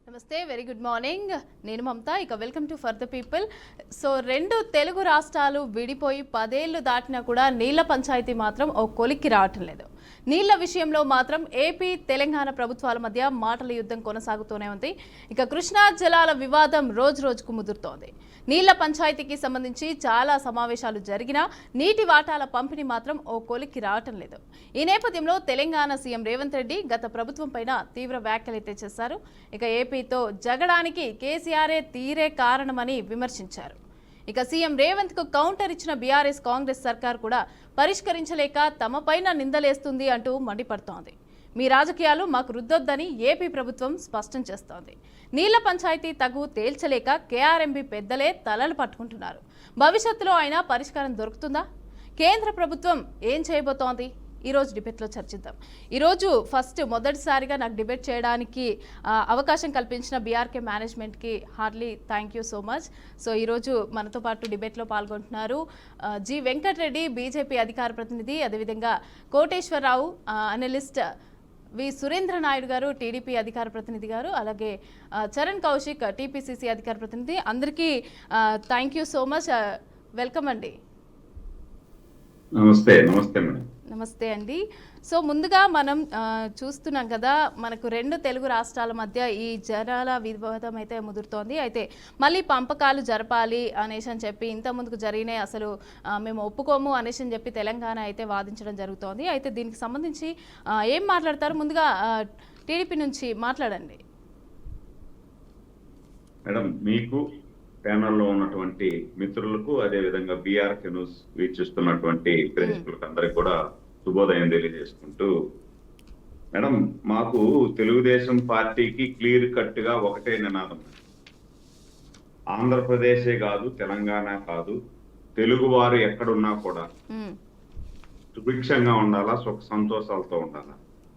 నమస్తే, very good morning. నేను మమత. ఇక welcome to for the people. So రెండు తెలుగు రాష్ట్రాలు విడిపోయి 10 ఏళ్లు దాటినా కూడా నీళ్ల పంచాయతీ మాత్రం ఓ కొలిక్కి రావటం లేదు. నీళ్ల విషయంలో మాత్రం ఏపీ తెలంగాణ ప్రభుత్వాల మధ్య మాటల యుద్ధం కొనసాగుతూనే ఉంది. ఇక కృష్ణా జలాల వివాదం రోజు రోజుకు ముదురుతోంది. నీళ్ల పంచాయతీకి సంబంధించి చాలా సమావేశాలు జరిగినా నీటి వాటాల పంపిణీ మాత్రం ఓ కొలిక్కి రావటం లేదు. ఈ నేపథ్యంలో తెలంగాణ సీఎం రేవంత్ రెడ్డి గత ప్రభుత్వం పైన తీవ్ర వ్యాఖ్యలైతే చేశారు. ఇక ఏపీతో జగడానికి కేసీఆరే తీరే కారణమని విమర్శించారు. ఇక సీఎం రేవంత్ కు కౌంటర్ ఇచ్చిన బీఆర్ఎస్ కాంగ్రెస్ సర్కార్ కూడా పరిష్కరించలేక తమ పైన నిందలేస్తుంది అంటూ మండిపడుతోంది. మీ రాజకీయాలు మాకు రుద్దొద్దని ఏపీ ప్రభుత్వం స్పష్టం చేస్తోంది. నీళ్ల పంచాయతీ తగు తేల్చలేక కేఆర్ఎంబీ పెద్దలే తలలు పట్టుకుంటున్నారు. భవిష్యత్తులో అయినా పరిష్కారం దొరుకుతుందా? కేంద్ర ప్రభుత్వం ఏం చేయబోతోంది? ఈరోజు డిబేట్లో చర్చిద్దాం. ఈరోజు మొదటిసారిగా నాకు డిబేట్ చేయడానికి అవకాశం కల్పించిన బీఆర్కే మేనేజ్మెంట్కి hardly thank you so much. So ఈరోజు మనతో పాటు డిబేట్లో పాల్గొంటున్నారు జి వెంకటరెడ్డి, బీజేపీ అధికార ప్రతినిధి, అదేవిధంగా కోటేశ్వరరావు అనలిస్ట్, వి సురేంద్ర నాయుడు గారు టీడీపీ అధికార ప్రతినిధి గారు, అలాగే చరణ్ కౌశిక్ టీపీసీసీ అధికార ప్రతినిధి. అందరికీ thank you so much. Welcome అండి. నమస్తే. నమస్తే మేడం. నమస్తే అండి. సో ముందుగా మనం చూస్తున్నాం కదా, మనకు రెండు తెలుగు రాష్ట్రాల మధ్య ఈ జలాల వివాదం అయితే ముదురుతోంది. అయితే మళ్ళీ పంపకాలు జరపాలి అనేసి అని చెప్పి ఇంత ముందుకు జరిగినాయి, అసలు మేము ఒప్పుకోము అనేసి అని చెప్పి తెలంగాణ అయితే వాదించడం జరుగుతోంది. అయితే దీనికి సంబంధించి ఏం మాట్లాడతారు? ముందుగా టీడీపీ నుంచి మాట్లాడండి మేడం. మీకు ప్యానల్లో ఉన్నటువంటి మిత్రులకు, అదేవిధంగా బీఆర్కే న్యూస్ వీక్షిస్తున్నటువంటి ప్రేక్షకులకు అందరికి కూడా శుభోదయం తెలియజేసుకుంటూ, మేడం మాకు తెలుగుదేశం పార్టీకి క్లియర్ కట్ గా ఒకటే నినాదం. ఆంధ్రప్రదేశే కాదు, తెలంగాణ కాదు, తెలుగువారు ఎక్కడున్నా కూడా సుభిక్షంగా ఉండాలా, సుఖ సంతోషాలతో ఉండాలా.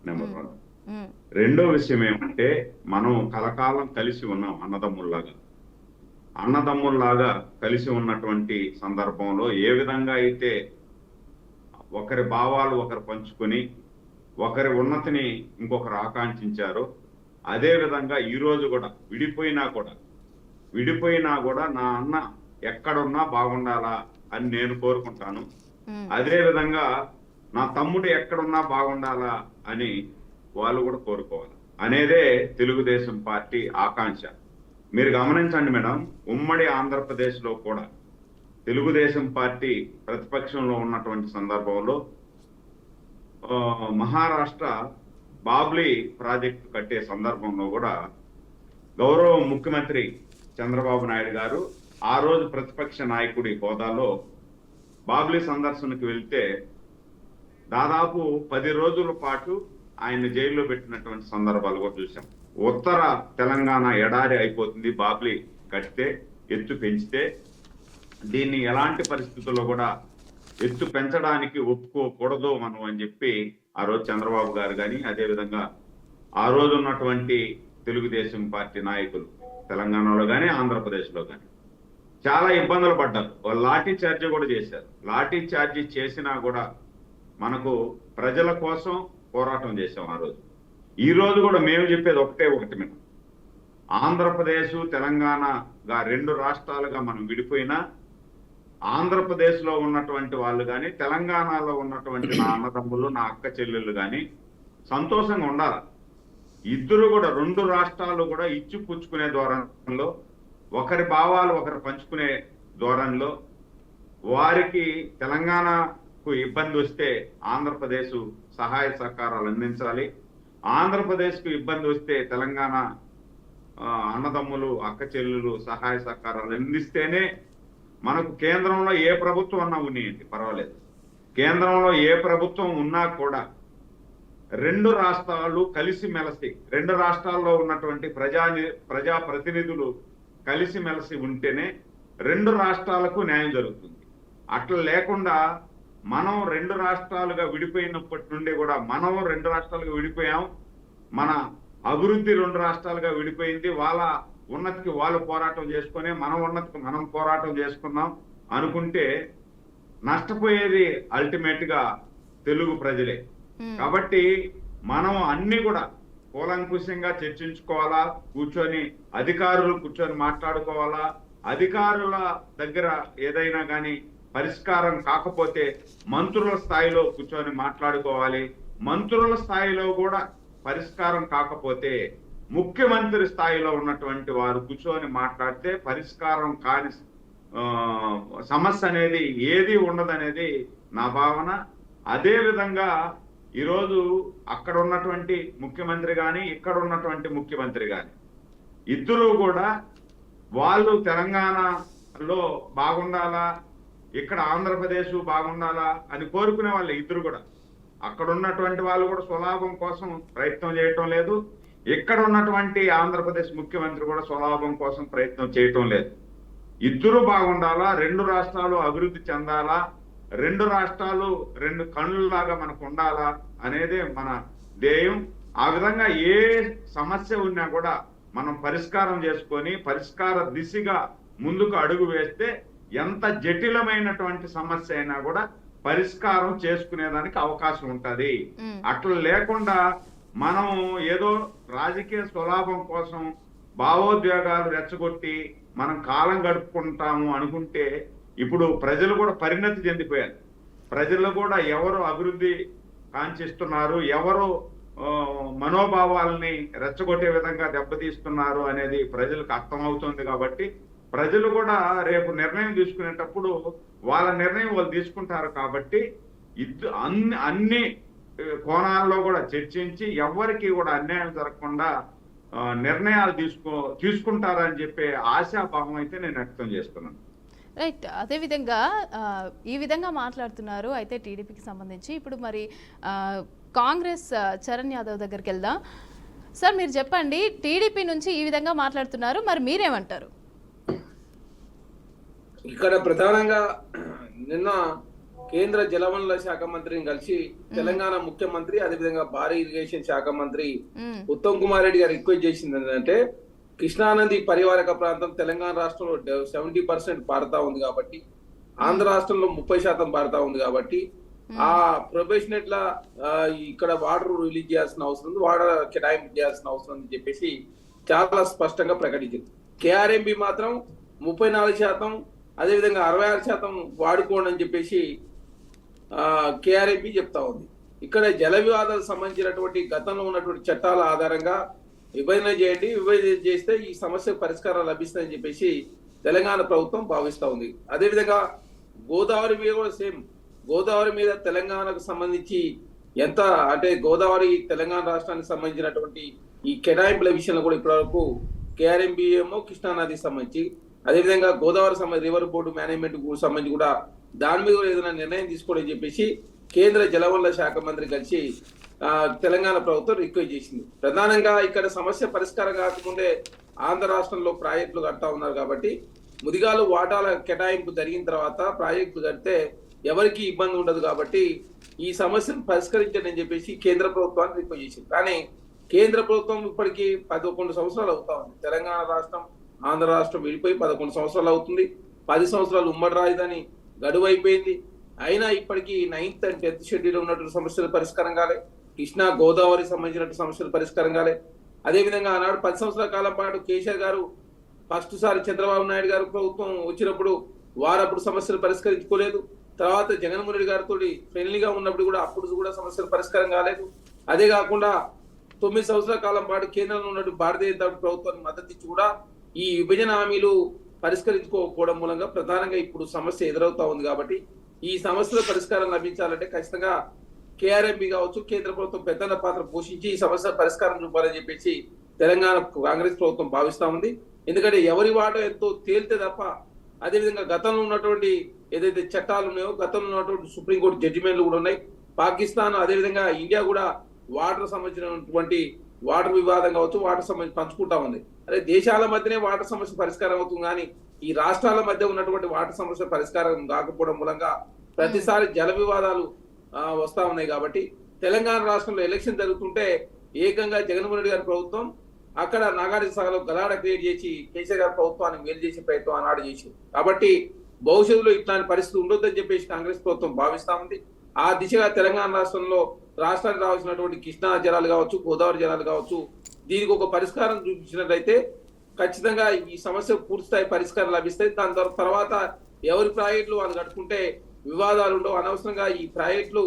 నెంబర్ 1. రెండో విషయం ఏమంటే, మనం కలకాలం కలిసి ఉన్నాం అన్నదమ్ముల్లాగా కలిసి ఉన్నటువంటి సందర్భంలో ఏ విధంగా అయితే ఒకరి భావాలు ఒకరు పంచుకొని ఒకరి ఉన్నతిని ఇంకొకరు ఆకాంక్షించారో, అదే విధంగా ఈ రోజు కూడా విడిపోయినా కూడా నా అన్న ఎక్కడున్నా బాగుండాలా అని నేను కోరుకుంటాను. అదే విధంగా నా తమ్ముడు ఎక్కడున్నా బాగుండాలా అని వాళ్ళు కూడా కోరుకోవాలి అనేదే తెలుగుదేశం పార్టీ ఆకాంక్ష. మీరు గమనించండి మేడం, ఉమ్మడి ఆంధ్రప్రదేశ్ లో కూడా తెలుగుదేశం పార్టీ ప్రతిపక్షంలో ఉన్నటువంటి సందర్భంలో మహారాష్ట్ర బాబ్లీ ప్రాజెక్టు కట్టే సందర్భంలో కూడా గౌరవ ముఖ్యమంత్రి చంద్రబాబు నాయుడు గారు ఆ రోజు ప్రతిపక్ష నాయకుడి హోదాలో బాబ్లీ సందర్శనకు వెళ్తే దాదాపు 10 రోజుల పాటు ఆయన జైల్లో పెట్టినటువంటి సందర్భాలు కూడా చూసాం. ఉత్తర తెలంగాణ ఎడారి అయిపోతుంది బాబ్లీ కడితే, ఎత్తు పెంచితే. దీన్ని ఎలాంటి పరిస్థితుల్లో కూడా ఎత్తు పెంచడానికి ఒప్పుకోకూడదు మనం అని చెప్పి ఆ రోజు చంద్రబాబు గారు కానీ, అదేవిధంగా ఆ రోజు ఉన్నటువంటి తెలుగుదేశం పార్టీ నాయకులు తెలంగాణలో కానీ ఆంధ్రప్రదేశ్లో కానీ చాలా ఇబ్బందులు పడ్డారు. వాళ్ళు లాఠీ చార్జీ కూడా చేశారు. లాఠీ చార్జీ చేసినా కూడా మనకు ప్రజల కోసం పోరాటం చేశాం ఆ రోజు. ఈ రోజు కూడా మేము చెప్పేది ఒకటి మేడం, ఆంధ్రప్రదేశ్ తెలంగాణగా 2 రాష్ట్రాలుగా మనం విడిపోయినా ఆంధ్రప్రదేశ్ లో ఉన్నటువంటి వాళ్ళు కానీ, తెలంగాణలో ఉన్నటువంటి నా అన్నదమ్ములు, నా అక్క చెల్లెళ్ళు కానీ సంతోషంగా ఉండాలి. ఇద్దరు కూడా 2 రాష్ట్రాలు కూడా ఇచ్చి పుచ్చుకునే ధోరణిలో, ఒకరి భావాలు ఒకరు పంచుకునే ధోరణిలో, వారికి తెలంగాణకు ఇబ్బంది వస్తే ఆంధ్రప్రదేశ్ సహాయ సహకారాలు అందించాలి, ఆంధ్రప్రదేశ్కు ఇబ్బంది వస్తే తెలంగాణ అన్నదమ్ములు అక్క చెల్లెలు సహాయ సహకారాలు అందిస్తేనే మనకు కేంద్రంలో ఏ ప్రభుత్వం అన్నా ఉన్నాయండి, పర్వాలేదు. కేంద్రంలో ఏ ప్రభుత్వం ఉన్నా కూడా 2 రాష్ట్రాలు కలిసిమెలిసి, 2 రాష్ట్రాల్లో ఉన్నటువంటి ప్రజాప్రతినిధులు కలిసిమెలిసి ఉంటేనే 2 రాష్ట్రాలకు న్యాయం జరుగుతుంది. అట్లా లేకుండా మనం 2 రాష్ట్రాలుగా విడిపోయినప్పటి నుండి కూడా మనం 2 రాష్ట్రాలుగా విడిపోయాం, మన అభివృద్ధి 2 రాష్ట్రాలుగా విడిపోయింది, వాళ్ళ ఉన్నతికి వాళ్ళు పోరాటం చేసుకుని మన ఉన్నతికి మనం పోరాటం చేసుకున్నాం అనుకుంటే నష్టపోయేది అల్టిమేట్ గా తెలుగు ప్రజలే. కాబట్టి మనం అన్ని కూడా కూలంకుషంగా చర్చించుకోవాలా, కూర్చొని అధికారులు కూర్చొని మాట్లాడుకోవాలా, అధికారుల దగ్గర ఏదైనా కానీ పరిష్కారం కాకపోతే మంత్రుల స్థాయిలో కూర్చొని మాట్లాడుకోవాలి. మంత్రుల స్థాయిలో కూడా పరిష్కారం కాకపోతే ముఖ్యమంత్రి స్థాయిలో ఉన్నటువంటి వారు కూర్చొని మాట్లాడితే పరిష్కారం కాని సమస్య అనేది ఏది ఉండదనేది నా భావన. అదే విధంగా ఈరోజు అక్కడ ఉన్నటువంటి ముఖ్యమంత్రి కానీ ఇక్కడ ఉన్నటువంటి ముఖ్యమంత్రి కానీ ఇద్దరు కూడా వాళ్ళు తెలంగాణలో బాగుండాలా, ఇక్కడ ఆంధ్రప్రదేశ్ బాగుండాలా అని కోరుకునే వాళ్ళు ఇద్దరు కూడా. అక్కడ ఉన్నటువంటి వాళ్ళు కూడా స్వలాభం కోసం ప్రయత్నం చేయటం లేదు, ఇక్కడ ఉన్నటువంటి ఆంధ్రప్రదేశ్ ముఖ్యమంత్రి కూడా స్వలాభం కోసం ప్రయత్నం చేయటం లేదు. ఇద్దరు బాగుండాలా, రెండు రాష్ట్రాలు అభివృద్ధి చెందాలా, రెండు రాష్ట్రాలు రెండు కళ్ళులాగా మనకు ఉండాలా అనేదే మన ధ్యేయం. ఆ విధంగా ఏ సమస్య ఉన్నా కూడా మనం పరిష్కారం చేసుకొని పరిష్కార దిశగా ముందుకు అడుగు వేస్తే ఎంత జటిలమైనటువంటి సమస్య అయినా కూడా పరిష్కారం చేసుకునేదానికి అవకాశం ఉంటది. అట్లా లేకుండా మనం ఏదో రాజకీయ స్వలాభం కోసం భావోద్వేగాలు రెచ్చగొట్టి మనం కాలం గడుపుకుంటాము అనుకుంటే ఇప్పుడు ప్రజలు కూడా పరిణతి చెందిపోయారు. ప్రజలు కూడా ఎవరు అభివృద్ధి కాంక్షిస్తున్నారు, ఎవరు మనోభావాలని రెచ్చగొట్టే విధంగా దెబ్బతీస్తున్నారు అనేది ప్రజలకు అర్థమవుతుంది. కాబట్టి ప్రజలు కూడా రేపు నిర్ణయం తీసుకునేటప్పుడు వాళ్ళ నిర్ణయం వాళ్ళు తీసుకుంటారు. కాబట్టి అన్ని కోణాల్లో కూడా చర్చించి ఎవరికి కూడా అన్యాయం జరగకుండా నిర్ణయాలు తీసుకుంటారని చెప్పే ఆశాభావం అయితే నేను వ్యక్తం చేస్తున్నాను. రైట్. అదేవిధంగా ఈ విధంగా మాట్లాడుతున్నారు అయితే టీడీపీకి సంబంధించి. ఇప్పుడు మరి కాంగ్రెస్ చరణ్ యాదవ్ దగ్గరికి వెళ్దాం. సార్ మీరు చెప్పండి, టీడీపీ నుంచి ఈ విధంగా మాట్లాడుతున్నారు, మరి మీరేమంటారు? ఇక్కడ ప్రధానంగా నిన్న కేంద్ర జలవనరుల శాఖ మంత్రిని కలిసి తెలంగాణ ముఖ్యమంత్రి అదేవిధంగా భారీ ఇరిగేషన్ శాఖ మంత్రి ఉత్తమ్ కుమార్ రెడ్డి గారు రిక్వెస్ట్ చేసింది ఏంటంటే, కృష్ణానది పరివారక ప్రాంతం తెలంగాణ రాష్ట్రంలో 70% పారుతా ఉంది కాబట్టి, ఆంధ్ర రాష్ట్రంలో 30% పారుతా ఉంది కాబట్టి ఆ ప్రొబేషనెట్ లా ఇక్కడ వాటర్ రిలీజ్ చేయాల్సిన అవసరం ఉంది, వాటర్ కేటాయింపు చేయాల్సిన అవసరం అని చెప్పేసి చాలా స్పష్టంగా ప్రకటించింది. కేఆర్ఎంబి మాత్రం 34%, అదేవిధంగా 66% వాడుకోండి అని చెప్పేసి కేఆర్ఎంబి చెప్తా ఉంది. ఇక్కడ జల వివాదాలకు సంబంధించినటువంటి గతంలో ఉన్నటువంటి చట్టాల ఆధారంగా విభజన చేయండి, విభజన చేస్తే ఈ సమస్య పరిష్కారం లభిస్తుందని చెప్పేసి తెలంగాణ ప్రభుత్వం భావిస్తా ఉంది. అదేవిధంగా గోదావరి మీద కూడా సేమ్, గోదావరి మీద తెలంగాణకు సంబంధించి ఎంత అంటే గోదావరి తెలంగాణ రాష్ట్రానికి సంబంధించినటువంటి ఈ కేటాయింపుల విషయంలో కూడా ఇప్పటివరకు కేఆర్ఎంబి ఏమో కృష్ణానదికి సంబంధించి, అదేవిధంగా గోదావరి రివర్ బోర్డు మేనేజ్మెంట్ సంబంధించి కూడా దాని మీద కూడా ఏదైనా నిర్ణయం తీసుకోవాలని చెప్పేసి కేంద్ర జలవనరుల శాఖ మంత్రి కలిసి తెలంగాణ ప్రభుత్వం రిక్వెస్ట్ చేసింది. ప్రధానంగా ఇక్కడ సమస్య పరిష్కారం కాకముందే ఆంధ్ర రాష్ట్రంలో ప్రాజెక్టులు కడతా ఉన్నారు కాబట్టి ముదిగాలు వాటాల కేటాయింపు జరిగిన తర్వాత ప్రాజెక్టులు కడితే ఎవరికి ఇబ్బంది ఉండదు కాబట్టి ఈ సమస్యను పరిష్కరించండి అని చెప్పేసి కేంద్ర ప్రభుత్వాన్ని రిక్వెస్ట్ చేసింది. కానీ కేంద్ర ప్రభుత్వం ఇప్పటికీ 11 సంవత్సరాలు అవుతా ఉంది. తెలంగాణ రాష్ట్రం ఆంధ్ర రాష్ట్రం వెళ్ళిపోయి 11 సంవత్సరాలు అవుతుంది. 10 సంవత్సరాలు ఉమ్మడి రాజధాని గడువు అయిపోయింది. అయినా ఇప్పటికీ 9th and 10th షెడ్యూల్ ఉన్నటువంటి సమస్యలు పరిష్కారం కాలే, కృష్ణా గోదావరి సంబంధించినటువంటి సమస్యలు పరిష్కారం కాలే. అదేవిధంగా ఆనాడు 10 సంవత్సరాల కాలం పాటు కేసీఆర్ గారు ఫస్ట్ సారి చంద్రబాబు నాయుడు గారు ప్రభుత్వం వచ్చినప్పుడు వారప్పుడు సమస్యలు పరిష్కరించుకోలేదు. తర్వాత జగన్మోహన్ రెడ్డి గారితో ఫ్రెండ్లీగా ఉన్నప్పుడు కూడా అప్పుడు కూడా సమస్యలు పరిష్కారం కాలేదు. అదే కాకుండా 9 సంవత్సరాల కాలం పాటు కేంద్రంలో ఉన్నటువంటి భారతీయ జనతా ప్రభుత్వానికి మద్దతు ఇచ్చి కూడా ఈ విభజన హామీలు పరిష్కరించుకోకపోవడం మూలంగా ప్రధానంగా ఇప్పుడు సమస్య ఎదురవుతా ఉంది. కాబట్టి ఈ సమస్యల పరిష్కారం లభించాలంటే ఖచ్చితంగా కేఆర్ఎంబి కావచ్చు, కేంద్ర ప్రభుత్వం పెద్దన్న పాత్ర పోషించి ఈ సమస్య పరిష్కారం చూపాలని చెప్పేసి తెలంగాణ కాంగ్రెస్ ప్రభుత్వం భావిస్తా ఉంది. ఎందుకంటే ఎవరి వాటో ఎంతో తేలితే తప్ప, అదేవిధంగా గతంలో ఉన్నటువంటి ఏదైతే చట్టాలు ఉన్నాయో, గతంలో ఉన్నటువంటి సుప్రీంకోర్టు జడ్జిమెంట్లు కూడా ఉన్నాయి. పాకిస్తాన్ అదేవిధంగా ఇండియా కూడా వాటర్ సంబంధించినటువంటి వాటర్ వివాదం కావచ్చు, వాటర్ సంబంధించి పంచుకుంటా ఉంది. అదే దేశాల మధ్యనే వాటర్ సమస్య పరిష్కారం అవుతుంది, కానీ ఈ రాష్ట్రాల మధ్య ఉన్నటువంటి వాటర్ సమస్య పరిష్కారం కాకపోవడం మూలంగా ప్రతిసారి జల వివాదాలు వస్తా ఉన్నాయి. కాబట్టి తెలంగాణ రాష్ట్రంలో ఎలక్షన్ జరుగుతుంటే ఏకంగా జగన్మోహన్ రెడ్డి గారి ప్రభుత్వం అక్కడ నాగార్జున సాగర్లో గలాడ క్రియేట్ చేసి కేసీఆర్ గారి ప్రభుత్వాన్ని మేలు చేసే ప్రయత్నం ఆనాడు చేసింది. కాబట్టి భవిష్యత్తులో ఇట్లాంటి పరిస్థితి ఉండొద్దని చెప్పేసి కాంగ్రెస్ ప్రభుత్వం భావిస్తా ఉంది. ఆ దిశగా తెలంగాణ రాష్ట్రంలో రాష్ట్రానికి రావాల్సినటువంటి కృష్ణా జలాలు కావచ్చు, గోదావరి జలాలు కావచ్చు, దీనికి ఒక పరిష్కారం చూపించినట్లయితే ఖచ్చితంగా ఈ సమస్య పూర్తిస్థాయి పరిష్కారం లభిస్తాయి. దాని తర్వాత ఎవరి ప్రాజెక్టులు వాళ్ళు కట్టుకుంటే వివాదాలు ఉండవు. అనవసరంగా ఈ ప్రాజెక్టులు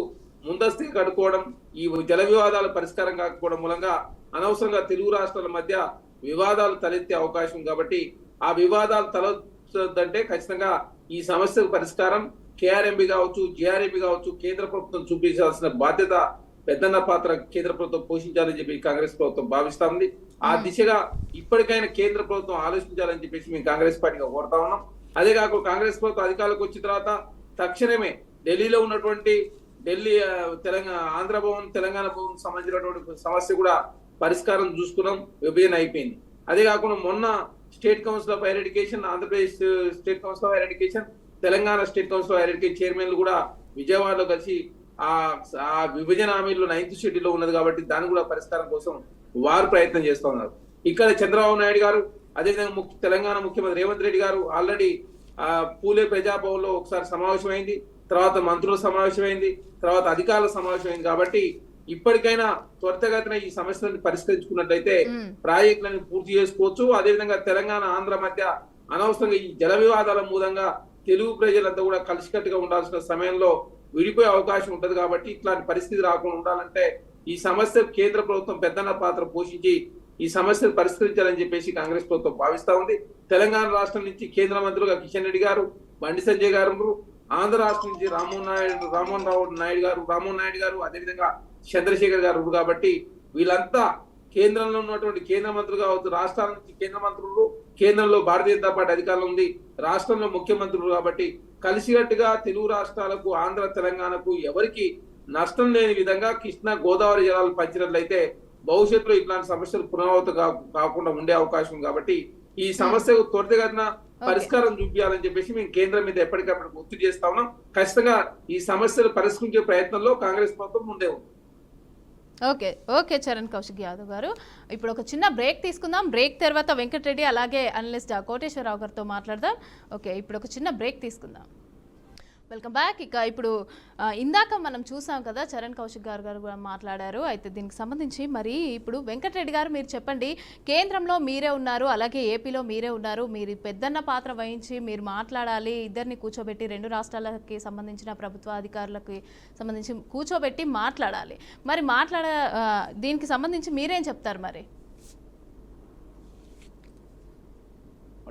ముందస్తు కట్టుకోవడం, ఈ జల వివాదాల పరిష్కారం కాకపోవడం మూలంగా అనవసరంగా తెలుగు రాష్ట్రాల మధ్య వివాదాలు తలెత్తే అవకాశం. కాబట్టి ఆ వివాదాలు తలెత్తంటే ఖచ్చితంగా ఈ సమస్యకు పరిష్కారం కేఆర్ఎంబి కావచ్చు, జిఆర్ఎంబి కావచ్చు, కేంద్ర ప్రభుత్వం చూపించాల్సిన బాధ్యత పెద్దన్న పాత్ర కేంద్ర ప్రభుత్వం పోషించాలని చెప్పి కాంగ్రెస్ ప్రభుత్వం భావిస్తా ఉంది. ఆ దిశగా ఇప్పటికైనా కేంద్ర ప్రభుత్వం ఆలోచించాలని చెప్పేసి మేము కాంగ్రెస్ పార్టీగా కోరుతా ఉన్నాం. అదే కాకుండా కాంగ్రెస్ ప్రభుత్వం అధికారులకు వచ్చిన తర్వాత తక్షణమే ఢిల్లీలో ఉన్నటువంటి తెలంగాణ ఆంధ్ర భవన్, తెలంగాణ భవన్ సంబంధించినటువంటి సమస్య కూడా పరిష్కారం చూసుకున్నాం, విభజన అయిపోయింది. అదే కాకుండా మొన్న state council of higher education, Andhra Pradesh state council of higher education, Telangana state council of higher education చైర్మన్లు కూడా విజయవాడలో కలిసి ఆ విభజన హామీలో 9th షెడ్యూల్లో ఉన్నది కాబట్టి దాని కూడా పరిష్కారం కోసం వారు ప్రయత్నం చేస్తూ ఉన్నారు. ఇక్కడ చంద్రబాబు నాయుడు గారు, అదేవిధంగా తెలంగాణ ముఖ్యమంత్రి రేవంత్ రెడ్డి గారు ఆల్రెడీ పూలే ప్రజాభవన్ లో ఒకసారి సమావేశమైంది, తర్వాత మంత్రుల సమావేశమైంది, తర్వాత అధికారుల సమావేశమైంది. కాబట్టి ఇప్పటికైనా త్వరితగతిన ఈ సమస్యలను పరిష్కరించుకున్నట్లయితే ప్రాజెక్టులను పూర్తి చేసుకోవచ్చు. అదేవిధంగా తెలంగాణ ఆంధ్ర మధ్య అనవసరంగా ఈ జల వివాదాల మూలంగా తెలుగు ప్రజలంతా కూడా కలిసికట్టుగా ఉండాల్సిన సమయంలో విడిపోయే అవకాశం ఉంటది. కాబట్టి ఇట్లాంటి పరిస్థితి రాకుండా ఉండాలంటే ఈ సమస్య కేంద్ర ప్రభుత్వం పెద్దన్న పాత్ర పోషించి ఈ సమస్యను పరిష్కరించాలని చెప్పేసి కాంగ్రెస్ ప్రభుత్వం భావిస్తా ఉంది. తెలంగాణ రాష్ట్రం నుంచి కేంద్ర మంత్రులుగా కిషన్ రెడ్డి గారు, బండి సంజయ్ గారు, ఆంధ్ర రాష్ట్రం నుంచి రామ్మోహన్ నాయుడు గారు, అదేవిధంగా చంద్రశేఖర్ గారు. కాబట్టి వీళ్ళంతా కేంద్రంలో ఉన్నటువంటి కేంద్ర మంత్రులు కావచ్చు, రాష్ట్రాల నుంచి కేంద్ర మంత్రులు, కేంద్రంలో భారతీయ జనతా పార్టీ అధికారులు ఉంది, రాష్ట్రంలో ముఖ్యమంత్రులు. కాబట్టి కలిసికట్టుగా తెలుగు రాష్ట్రాలకు, ఆంధ్ర తెలంగాణకు ఎవరికి నష్టం లేని విధంగా కృష్ణా గోదావరి జలాలు పంచినట్లయితే భవిష్యత్తులో ఇట్లాంటి సమస్యలు పునరావృతం కాకుండా ఉండే అవకాశం. కాబట్టి ఈ సమస్యకు త్వరితగతిన పరిష్కారం చూపించాలని చెప్పేసి మేము కేంద్రం మీద ఎప్పటికప్పుడు ఒత్తిడి చేస్తా ఉన్నాం. ఖచ్చితంగా ఈ సమస్యలు పరిష్కరించే ప్రయత్నంలో కాంగ్రెస్ ప్రభుత్వం ముందే ఉంది. ఓకే చరణ్ కౌశిక్ యాదవ్ గారు, ఇప్పుడు ఒక చిన్న బ్రేక్ తీసుకుందాం. బ్రేక్ తర్వాత వెంకటరెడ్డి అలాగే అనలిస్ట్ కోటేశ్వరరావు గారితో మాట్లాడదాం. ఓకే, ఇప్పుడు ఒక చిన్న బ్రేక్ తీసుకుందాం. Welcome back. ఇక ఇప్పుడు ఇందాక మనం చూసాం కదా, చరణ్ కౌశిక్ గారు కూడా మాట్లాడారు. అయితే దీనికి సంబంధించి మరి ఇప్పుడు వెంకటరెడ్డి గారు మీరు చెప్పండి, కేంద్రంలో మీరే ఉన్నారు, అలాగే ఏపీలో మీరే ఉన్నారు, మీరు పెద్దన్న పాత్ర వహించి మీరు మాట్లాడాలి, ఇద్దరిని కూర్చోబెట్టి రెండు రాష్ట్రాలకి సంబంధించిన ప్రభుత్వ అధికారులకి సంబంధించి కూర్చోబెట్టి మాట్లాడాలి. మరి దీనికి సంబంధించి మీరేం చెప్తారు? మరి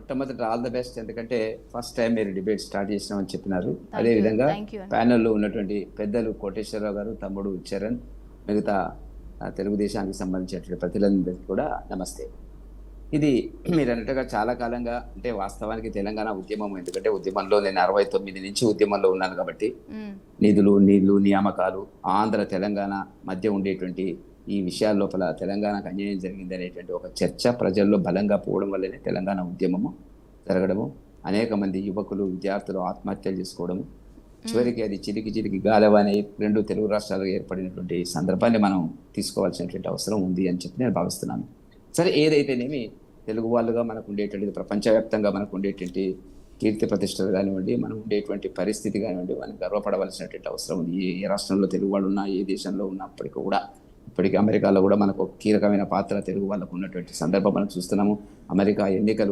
మొట్టమొదటి ఆల్ ద బెస్ట్, ఎందుకంటే ఫస్ట్ టైం మీరు డిబేట్ స్టార్ట్ చేసినామని చెప్పినారు. అదేవిధంగా ప్యానెల్లో ఉన్నటువంటి పెద్దలు కోటేశ్వరరావు గారు, తమ్ముడు చరణ్, మిగతా తెలుగుదేశానికి సంబంధించినటువంటి ప్రతినిధులందరికీ కూడా నమస్తే. ఇది మీరు అన్నట్టుగా చాలా కాలంగా, అంటే వాస్తవానికి తెలంగాణ ఉద్యమం, ఎందుకంటే ఉద్యమంలో నేను 69 నుంచి ఉద్యమంలో ఉన్నాను కాబట్టి నిధులు, నీళ్లు, నియామకాలు, ఆంధ్ర తెలంగాణ మధ్య ఉండేటువంటి ఈ విషయాల లోపల తెలంగాణకు అన్యాయం జరిగింది అనేటువంటి ఒక చర్చ ప్రజల్లో బలంగా పోవడం వల్లనే తెలంగాణ ఉద్యమము జరగడము, అనేక మంది యువకులు, విద్యార్థులు ఆత్మహత్యలు చేసుకోవడము, చివరికి అది చిరికి గాలవనే రెండు తెలుగు రాష్ట్రాలు ఏర్పడినటువంటి సందర్భాన్ని మనం తీసుకోవాల్సినటువంటి అవసరం ఉంది అని చెప్పి నేను భావిస్తున్నాను. సరే, ఏదైతేనేమి తెలుగు వాళ్ళుగా మనకు ఉండేటువంటి, ప్రపంచవ్యాప్తంగా మనకు ఉండేటువంటి కీర్తి ప్రతిష్టలు కానివ్వండి, మనం ఉండేటువంటి పరిస్థితి కానివ్వండి, మనం గర్వపడవలసినటువంటి అవసరం ఉంది. ఏ రాష్ట్రంలో తెలుగు వాళ్ళు ఉన్నా, ఏ దేశంలో ఉన్నప్పటికీ కూడా, ఇప్పటికీ అమెరికాలో కూడా మనకు ఒక కీలకమైన పాత్ర తెలుగు వాళ్ళకు ఉన్నటువంటి సందర్భం మనం చూస్తున్నాము. అమెరికా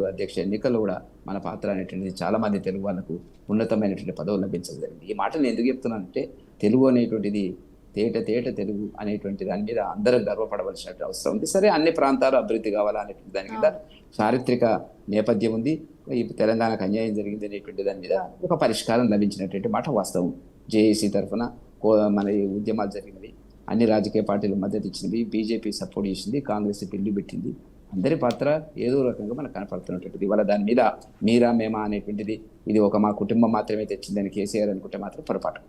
అధ్యక్ష ఎన్నికల్లో కూడా మన పాత్ర అనేటువంటిది చాలా మంది తెలుగు వాళ్ళకు ఉన్నతమైనటువంటి పదవులు లభించడం జరిగింది. ఈ మాటను ఎందుకు చెప్తున్నానంటే, తెలుగు అనేటువంటిది తేట తెలుగు అనేటువంటి దాని మీద అందరూ గర్వపడవలసిన అవసరం ఉంది. సరే, అన్ని ప్రాంతాలు అభివృద్ధి కావాలా అనేటువంటి దాని మీద చారిత్రక నేపథ్యం ఉంది. ఈ తెలంగాణకు అన్యాయం జరిగింది అనేటువంటి దాని మీద ఒక పరిష్కారం లభించినటువంటి మాట వాస్తవం. జేఏసీ తరఫున మన ఈ ఉద్యమాలు జరిగినవి, అన్ని రాజకీయ పార్టీలు మద్దతు ఇచ్చినవి, బీజేపీ సపోర్ట్ చేసింది, కాంగ్రెస్ బిల్లు పెట్టింది. అందరి పాత్ర ఏదో రకంగా మనకు కనపడుతున్నటువంటిది. ఇవాళ దాని మీద మీరా మేమా అనేటువంటిది ఇది ఒక మా కుటుంబం మాత్రమే తెచ్చిందని కేసీఆర్ అనుకుంటే మాత్రం పొరపాటు.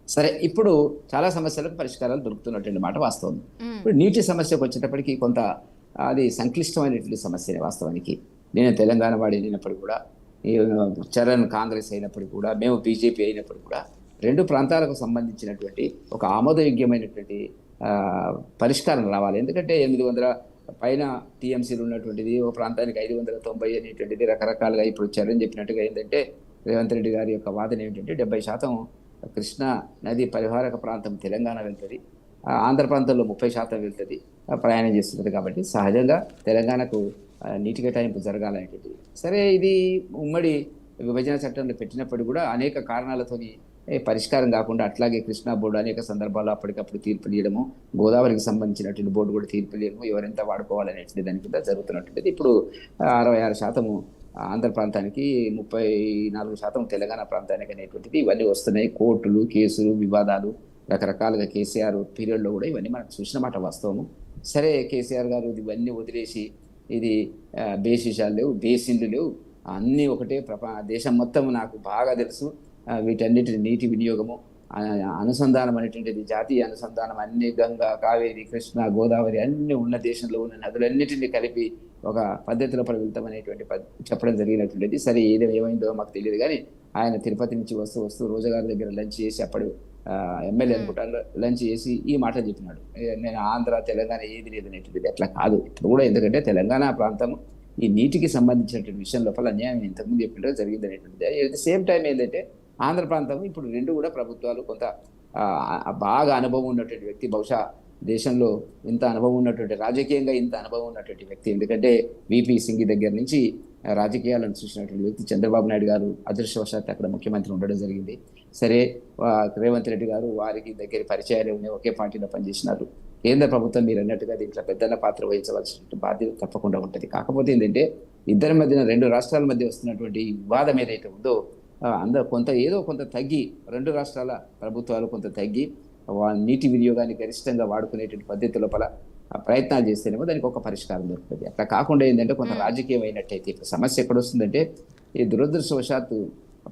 సరే, ఇప్పుడు చాలా సమస్యలకు పరిష్కారాలు దొరుకుతున్నటువంటి మాట వాస్తవం. ఇప్పుడు నీటి సమస్యకు వచ్చేటప్పటికి కొంత అది సంక్లిష్టమైనటువంటి సమస్యనే వాస్తవానికి. నేను తెలంగాణ వాడి అయినప్పుడు కూడా, చరణ్ కాంగ్రెస్ అయినప్పుడు కూడా, మేము బీజేపీ అయినప్పుడు కూడా రెండు ప్రాంతాలకు సంబంధించినటువంటి ఒక ఆమోదయోగ్యమైనటువంటి పరిష్కారం రావాలి. ఎందుకంటే 800 పైన టీఎంసీలు ఉన్నటువంటిది, ఒక ప్రాంతానికి 590 అనేటువంటిది రకరకాలుగా ఇప్పుడు చరణ్ చెప్పినట్టుగా ఏంటంటే, రేవంత్ రెడ్డి గారి యొక్క వాదన ఏమిటంటే 70% కృష్ణా నది పరివారక ప్రాంతం తెలంగాణ వెళ్తుంది, ఆంధ్ర ప్రాంతంలో 30% వెళ్తుంది, ప్రయాణం చేస్తుంటుంది. కాబట్టి సహజంగా తెలంగాణకు నీటి కేటాయింపు జరగాలనేటువంటిది. సరే, ఇది ఉమ్మడి విభజన చట్టంలో పెట్టినప్పుడు కూడా అనేక కారణాలతోని పరిష్కారం కాకుండా అట్లాగే కృష్ణా బోర్డు అనేక సందర్భాల్లో అప్పటికప్పుడు తీర్పులు ఇవ్వడము, గోదావరికి సంబంధించినటువంటి బోర్డు కూడా తీర్పులు ఇవ్వడము, ఎవరెంత వాడుకోవాలనేటువంటి దాని కింద జరుగుతున్నటువంటిది. ఇప్పుడు 66% ఆంధ్ర ప్రాంతానికి, 34% తెలంగాణ ప్రాంతానికి అనేటువంటిది ఇవన్నీ వస్తున్నాయి. కోర్టులు, కేసులు, వివాదాలు రకరకాలుగా కేసీఆర్ పీరియడ్లో కూడా ఇవన్నీ మనం చూసిన మాట వాస్తవము. సరే, కేసీఆర్ గారు ఇవన్నీ వదిలేసి ఇది బేసిషాలు లేవు, బేసిన్లు లేవు, అన్నీ ఒకటే, దేశం మొత్తం నాకు బాగా తెలుసు, వీటన్నిటి నీటి వినియోగము అనుసంధానం అనేటువంటిది జాతీయ అనుసంధానం, అన్ని గంగా, కావేరి, కృష్ణ, గోదావరి అన్ని ఉన్న దేశంలో ఉన్న నదులన్నిటిని కలిపి ఒక పద్ధతిలో వెళ్తామనేటువంటి చెప్పడం జరిగినటువంటిది. సరే, ఏమైందో మాకు తెలియదు, కానీ ఆయన తిరుపతి నుంచి వస్తూ రోజుగారి దగ్గర లంచ్ చేసి, అప్పుడు ఎమ్మెల్యే అనుకుంటాను, లంచ్ చేసి ఈ మాట చెప్పినాడు, నేను ఆంధ్ర తెలంగాణ ఏది లేదనేటువంటిది. అట్లా కాదు ఇప్పుడు కూడా, ఎందుకంటే తెలంగాణ ప్రాంతం ఈ నీటికి సంబంధించినటువంటి విషయం లోపల అన్యాయం ఇంతకుముందు చెప్పినట్టు జరిగింది అనేటువంటిది. అట్ ద సేమ్ టైం ఏంటంటే ఆంధ్ర ప్రాంతం ఇప్పుడు రెండు కూడా ప్రభుత్వాలు కొంత బాగా అనుభవం ఉన్నటువంటి వ్యక్తి, బహుశా దేశంలో ఇంత అనుభవం ఉన్నటువంటి, రాజకీయంగా ఇంత అనుభవం ఉన్నటువంటి వ్యక్తి, ఎందుకంటే విపి సింగ్ దగ్గర నుంచి రాజకీయాలను చూసినటువంటి వ్యక్తి చంద్రబాబు నాయుడు గారు అదృష్టవశాత్తు అక్కడ ముఖ్యమంత్రి ఉండడం జరిగింది. సరే, రేవంత్ రెడ్డి గారు వారికి దగ్గర పరిచయాలు ఉన్నాయి, ఒకే పార్టీలో పనిచేసినారు. కేంద్ర ప్రభుత్వం మీరు అన్నట్టుగా దీంట్లో పెద్దన్న పాత్ర వహించవలసిన బాధ్యత తప్పకుండా ఉంటుంది. కాకపోతే ఏంటంటే ఇద్దరి మధ్యన, రెండు రాష్ట్రాల మధ్య వస్తున్నటువంటి వివాదం ఏదైతే ఉందో అందరూ కొంత తగ్గి, రెండు రాష్ట్రాల ప్రభుత్వాలు కొంత తగ్గి నీటి వినియోగాన్ని గరిష్టంగా వాడుకునేటువంటి పద్ధతి లోపల ప్రయత్నాలు చేస్తేనేమో దానికి ఒక పరిష్కారం దొరుకుతుంది. అట్లా కాకుండా ఏంటంటే కొంత రాజకీయం అయినట్టయితే ఇప్పుడు సమస్య ఎక్కడ వస్తుందంటే, ఈ దురదృష్టవశాత్తు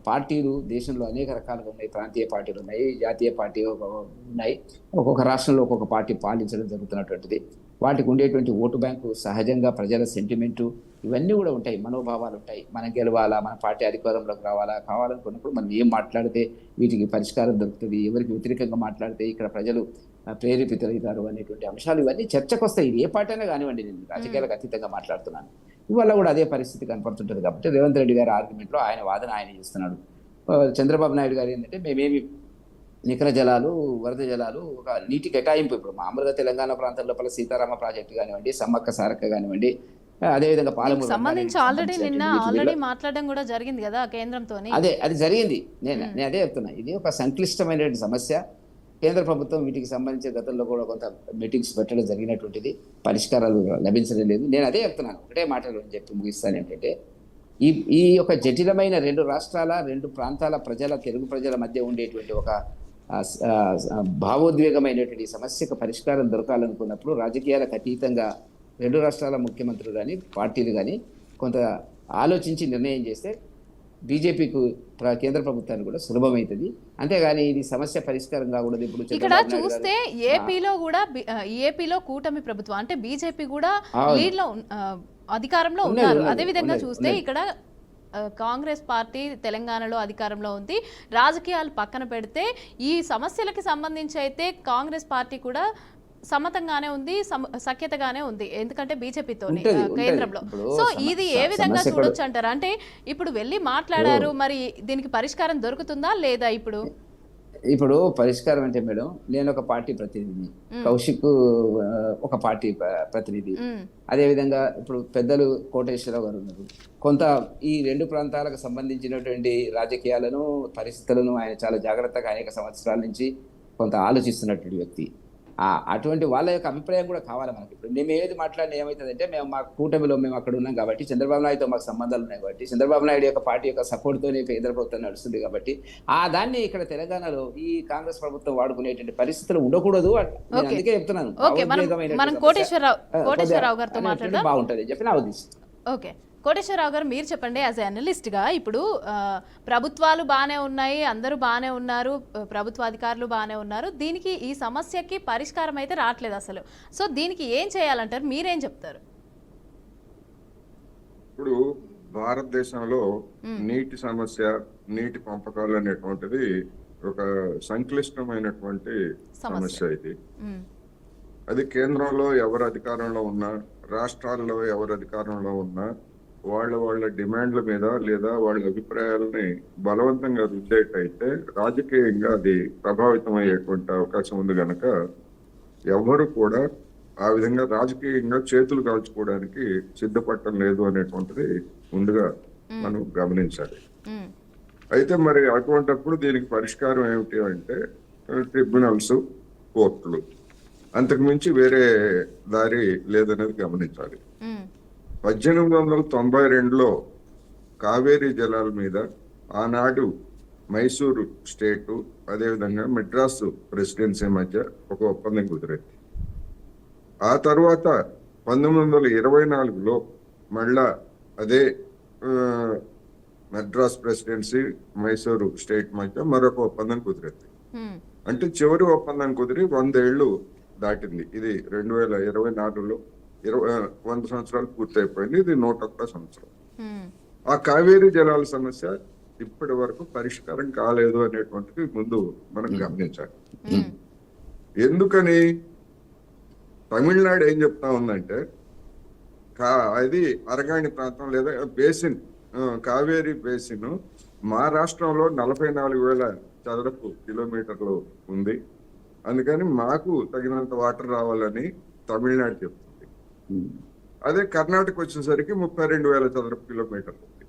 పార్టీలు దేశంలో అనేక రకాలుగా ఉన్నాయి. ప్రాంతీయ పార్టీలు ఉన్నాయి, జాతీయ పార్టీ ఉన్నాయి. ఒక్కొక్క రాష్ట్రంలో ఒక్కొక్క పార్టీ పాలించడం జరుగుతున్నటువంటిది. వాటికి ఉండేటువంటి ఓటు బ్యాంకు, సహజంగా ప్రజల సెంటిమెంటు, ఇవన్నీ కూడా ఉంటాయి, మనోభావాలు ఉంటాయి. మనం గెలవాలా, మన పార్టీ అధికారంలోకి రావాలా, కావాలనుకున్నప్పుడు మనం ఏం మాట్లాడితే వీటికి పరిష్కారం దొరుకుతుంది, ఎవరికి వ్యతిరేకంగా మాట్లాడితే ఇక్కడ ప్రజలు ప్రేరేపితులవుతారు అనేటువంటి అంశాలు ఇవన్నీ చర్చకు వస్తాయి. ఇది ఏ పార్టీ అయినా కానివ్వండి, నేను రాజకీయాలకు అతీతంగా మాట్లాడుతున్నాను. ఇవాళ కూడా అదే పరిస్థితి కనపడుతుంటుంది. కాబట్టి రేవంత్ రెడ్డి గారి ఆర్గ్యుమెంట్లో ఆయన వాదన ఆయన చేస్తున్నాడు. చంద్రబాబు నాయుడు గారు ఏంటంటే, మేమేమి నికర జలాలు, వరద జలాలు, ఒక నీటి కేటాయింపు, ఇప్పుడు మామూలుగా తెలంగాణ ప్రాంతం లోపల సీతారామ ప్రాజెక్టు కానివ్వండి, సమ్మక్క సారక్క కానివ్వండి, అదేవిధంగా పాలమూరు సంబంధించి ఆల్రెడీ మాట్లాడడం కూడా జరిగింది కదా కేంద్రంతో. అది జరిగింది. నేను అదే చెప్తున్నా, ఇది ఒక సంక్లిష్టమైనటువంటి సమస్య. కేంద్ర ప్రభుత్వం వీటికి సంబంధించి గతంలో కూడా కొంత మీటింగ్స్ పెట్టడం జరిగినటువంటిది, పరిష్కారాలు లభించడం లేదు. నేను అదే చెప్తున్నాను, ఒకటే మాటలు చెప్పి ముగిస్తాను. ఏంటంటే ఈ యొక్క జటిలమైన రెండు రాష్ట్రాల, రెండు ప్రాంతాల ప్రజల, తెలుగు ప్రజల మధ్య ఉండేటువంటి ఒక భావోద్వేగమైనటువంటి సమస్యకు పరిష్కారం దొరకాలనుకున్నప్పుడు రాజకీయాలకు అతీతంగా రెండు రాష్ట్రాల ముఖ్యమంత్రులు కానీ, పార్టీలు కానీ కొంత ఆలోచించి నిర్ణయం చేస్తే బీజేపీకు, కేంద్ర ప్రభుత్వానికి కూడా సులభమవుతుంది. అంతేగాని ఇది సమస్య పరిష్కారం కాకూడదు. ఇప్పుడు ఇక్కడ చూస్తే ఏపీలో కూటమి ప్రభుత్వం అంటే బీజేపీ కూడా లీడ్ లో అధికారంలో ఉన్నారు. అదే విధంగా చూస్తే ఇక్కడ కాంగ్రెస్ పార్టీ తెలంగాణలో అధికారంలో ఉంది. రాజకీయాలు పక్కన పెడితే ఈ సమస్యలకి సంబంధించి అయితే కాంగ్రెస్ పార్టీ కూడా సమ్మతంగానే ఉంది, సఖ్యతగానే ఉంది, ఎందుకంటే బీజేపీతో కేంద్రంలో. సో ఇది ఏ విధంగా చూడొచ్చు అంటారు? అంటే ఇప్పుడు వెళ్ళి మాట్లాడారు, మరి దీనికి పరిష్కారం దొరుకుతుందా లేదా? ఇప్పుడు పరిష్కారం అంటే మేడం, నేను ఒక పార్టీ ప్రతినిధిని, కౌశిక్ ఒక పార్టీ ప్రతినిధి, అదేవిధంగా ఇప్పుడు పెద్దలు కోటేశ్వరరావు గారు ఉన్నారు. కొంత ఈ రెండు ప్రాంతాలకు సంబంధించినటువంటి రాజకీయాలను, పరిస్థితులను ఆయన చాలా జాగ్రత్తగా అనేక సంవత్సరాల నుంచి కొంత ఆలోచిస్తున్నటువంటి వ్యక్తి. అటువంటి వాళ్ళ యొక్క అభిప్రాయం కూడా కావాలి మనకి. ఇప్పుడు మేము ఏది మాట్లాడినా ఏమవుతుందంటే, మేము మా కూటమిలో మేము అక్కడ ఉన్నాం కాబట్టి, చంద్రబాబు నాయుడుతో మాకు సంబంధాలు ఉన్నాయి కాబట్టి, చంద్రబాబు నాయుడు యొక్క పార్టీ యొక్క సపోర్ట్తోనే కేంద్ర ప్రభుత్వం నడుస్తుంది కాబట్టి, దాన్ని ఇక్కడ తెలంగాణలో ఈ కాంగ్రెస్ ప్రభుత్వం వాడుకునేటువంటి పరిస్థితులు ఉండకూడదు. అందుకే చెప్తున్నాను, బాగుంటుంది చెప్పి నా ఉద్దేశం. ఓకే, కోటేశ్వరరావు గారు, మీరు చెప్పండి, యాజ్ ఎ అనలిస్ట్గా. ఇప్పుడు ప్రభుత్వాలు బాగానే ఉన్నాయి, అందరూ బాగానే ఉన్నారు, ప్రభుత్వ అధికారులు బాగానే ఉన్నారు, దీనికి ఈ సమస్యకి పరిష్కారం అయితే రావట్లేదు అసలు. సో దీనికి ఏం చేయాలంటారు, మీరేం చెప్తారు? ఇప్పుడు భారతదేశంలో నీటి సమస్య, నీటి పంపకాలు అనేటువంటిది ఒక సంక్లిష్టమైనటువంటి సమస్య. ఇది అది కేంద్రంలో ఎవరు అధికారంలో ఉన్నా, రాష్ట్రాల్లో ఎవరు అధికారంలో ఉన్నా, వాళ్ళ డిమాండ్ల మీద లేదా వాళ్ళ అభిప్రాయాలని బలవంతంగా రుద్దేటైతే రాజకీయంగా అది ప్రభావితం అయ్యేటువంటి అవకాశం ఉంది కనుక ఎవరు కూడా ఆ విధంగా రాజకీయంగా చేతులు కాల్చుకోవడానికి సిద్ధపడటం లేదు అనేటువంటిది ముందుగా మనం గమనించాలి. ఉమ్, అయితే మరి అటువంటప్పుడు దీనికి పరిష్కారం ఏమిటి అంటే ట్రిబ్యునల్స్, కోర్టులు, అంతకు మించి వేరే దారి లేదనేది గమనించాలి. ఉమ్, 1892లో కావేరీ జలాల మీద ఆనాడు మైసూరు స్టేటు అదేవిధంగా మెడ్రాసు ప్రెసిడెన్సీ మధ్య ఒక ఒప్పందం కుదిరింది. ఆ తర్వాత 1924లో మళ్ళా అదే మెడ్రాస్ ప్రెసిడెన్సీ మైసూరు స్టేట్ మధ్య మరొక ఒప్పందం కుదిరింది. ఉమ్, అంటే చివరి ఒప్పందం కుదిరి 100 ఏళ్ళు దాటింది. ఇది 2024లో 100 సంవత్సరాలు పూర్తయిపోయింది. ఇది 101వ సంవత్సరం. ఉమ్, ఆ కావేరీ జలాల సమస్య ఇప్పటి వరకు పరిష్కారం కాలేదు అనేటువంటిది ముందు మనం గమనించాలి. ఉమ్, ఎందుకని? తమిళనాడు ఏం చెప్తా ఉందంటే అది అరగాణి ప్రాంతం లేదా బేసిన్, కావేరీ బేసిన్ మా రాష్ట్రంలో 44,000 చదరపు కిలోమీటర్లు ఉంది, అందుకని మాకు తగినంత వాటర్ రావాలని తమిళనాడు చెప్తుంది. అదే కర్ణాటక వచ్చేసరికి 32,000 చదరపు కిలోమీటర్లు ఉంది.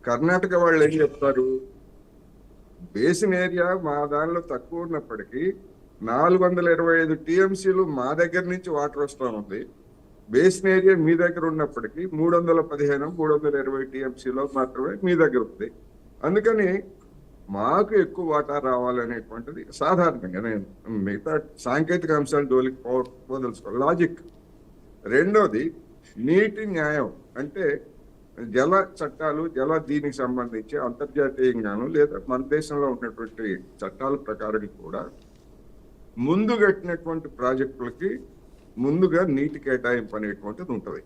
కర్ణాటక వాళ్ళు ఏం చెప్తారు? బేసిన్ ఏరియా మా దానిలో తక్కువ ఉన్నప్పటికీ 425 టీఎంసీలు మా దగ్గర నుంచి వాటర్ వస్తూ ఉంది. బేసిన్ ఏరియా మీ దగ్గర ఉన్నప్పటికీ 315, 320 టీఎంసీలో మాత్రమే మీ దగ్గర ఉంది. అందుకని మాకు ఎక్కువ వాటర్ రావాలనేటువంటిది సాధారణంగా, నేను మిగతా సాంకేతిక అంశాలు జోలికి పోదలుచుకోవాలి, లాజిక్. రెండోది నీటి న్యాయం, అంటే జల చట్టాలు, దీనికి సంబంధించి అంతర్జాతీయంగాను లేదా మన దేశంలో ఉన్నటువంటి చట్టాల ప్రకారం కూడా ముందు కట్టినటువంటి ప్రాజెక్టులకి ముందుగా నీటి కేటాయింపు అనేటువంటిది ఉంటుంది.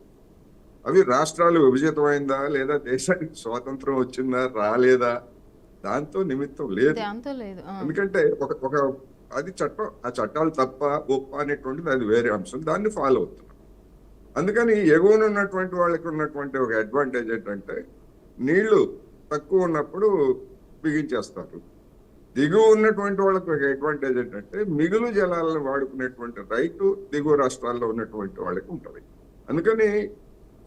అవి రాష్ట్రాలు విభజితమైందా లేదా దేశానికి స్వాతంత్రం వచ్చిందా రాలేదా దాంతో నిమిత్తం లేదు. ఎందుకంటే ఒక అది చట్టం, ఆ చట్టాలు తప్ప ఒప్ప అనేటువంటిది అది వేరే అంశం, దాన్ని ఫాలో అవుతున్నాం. అందుకని ఎగువన ఉన్నటువంటి వాళ్ళకి ఉన్నటువంటి ఒక అడ్వాంటేజ్ ఏంటంటే నీళ్లు తక్కువ ఉన్నప్పుడు బిగించేస్తారు. దిగువ ఉన్నటువంటి వాళ్ళకి ఒక అడ్వాంటేజ్ ఏంటంటే మిగులు జలాలను వాడుకునేటువంటి రైటు దిగువ రాష్ట్రాల్లో ఉన్నటువంటి వాళ్ళకి ఉంటుంది. అందుకని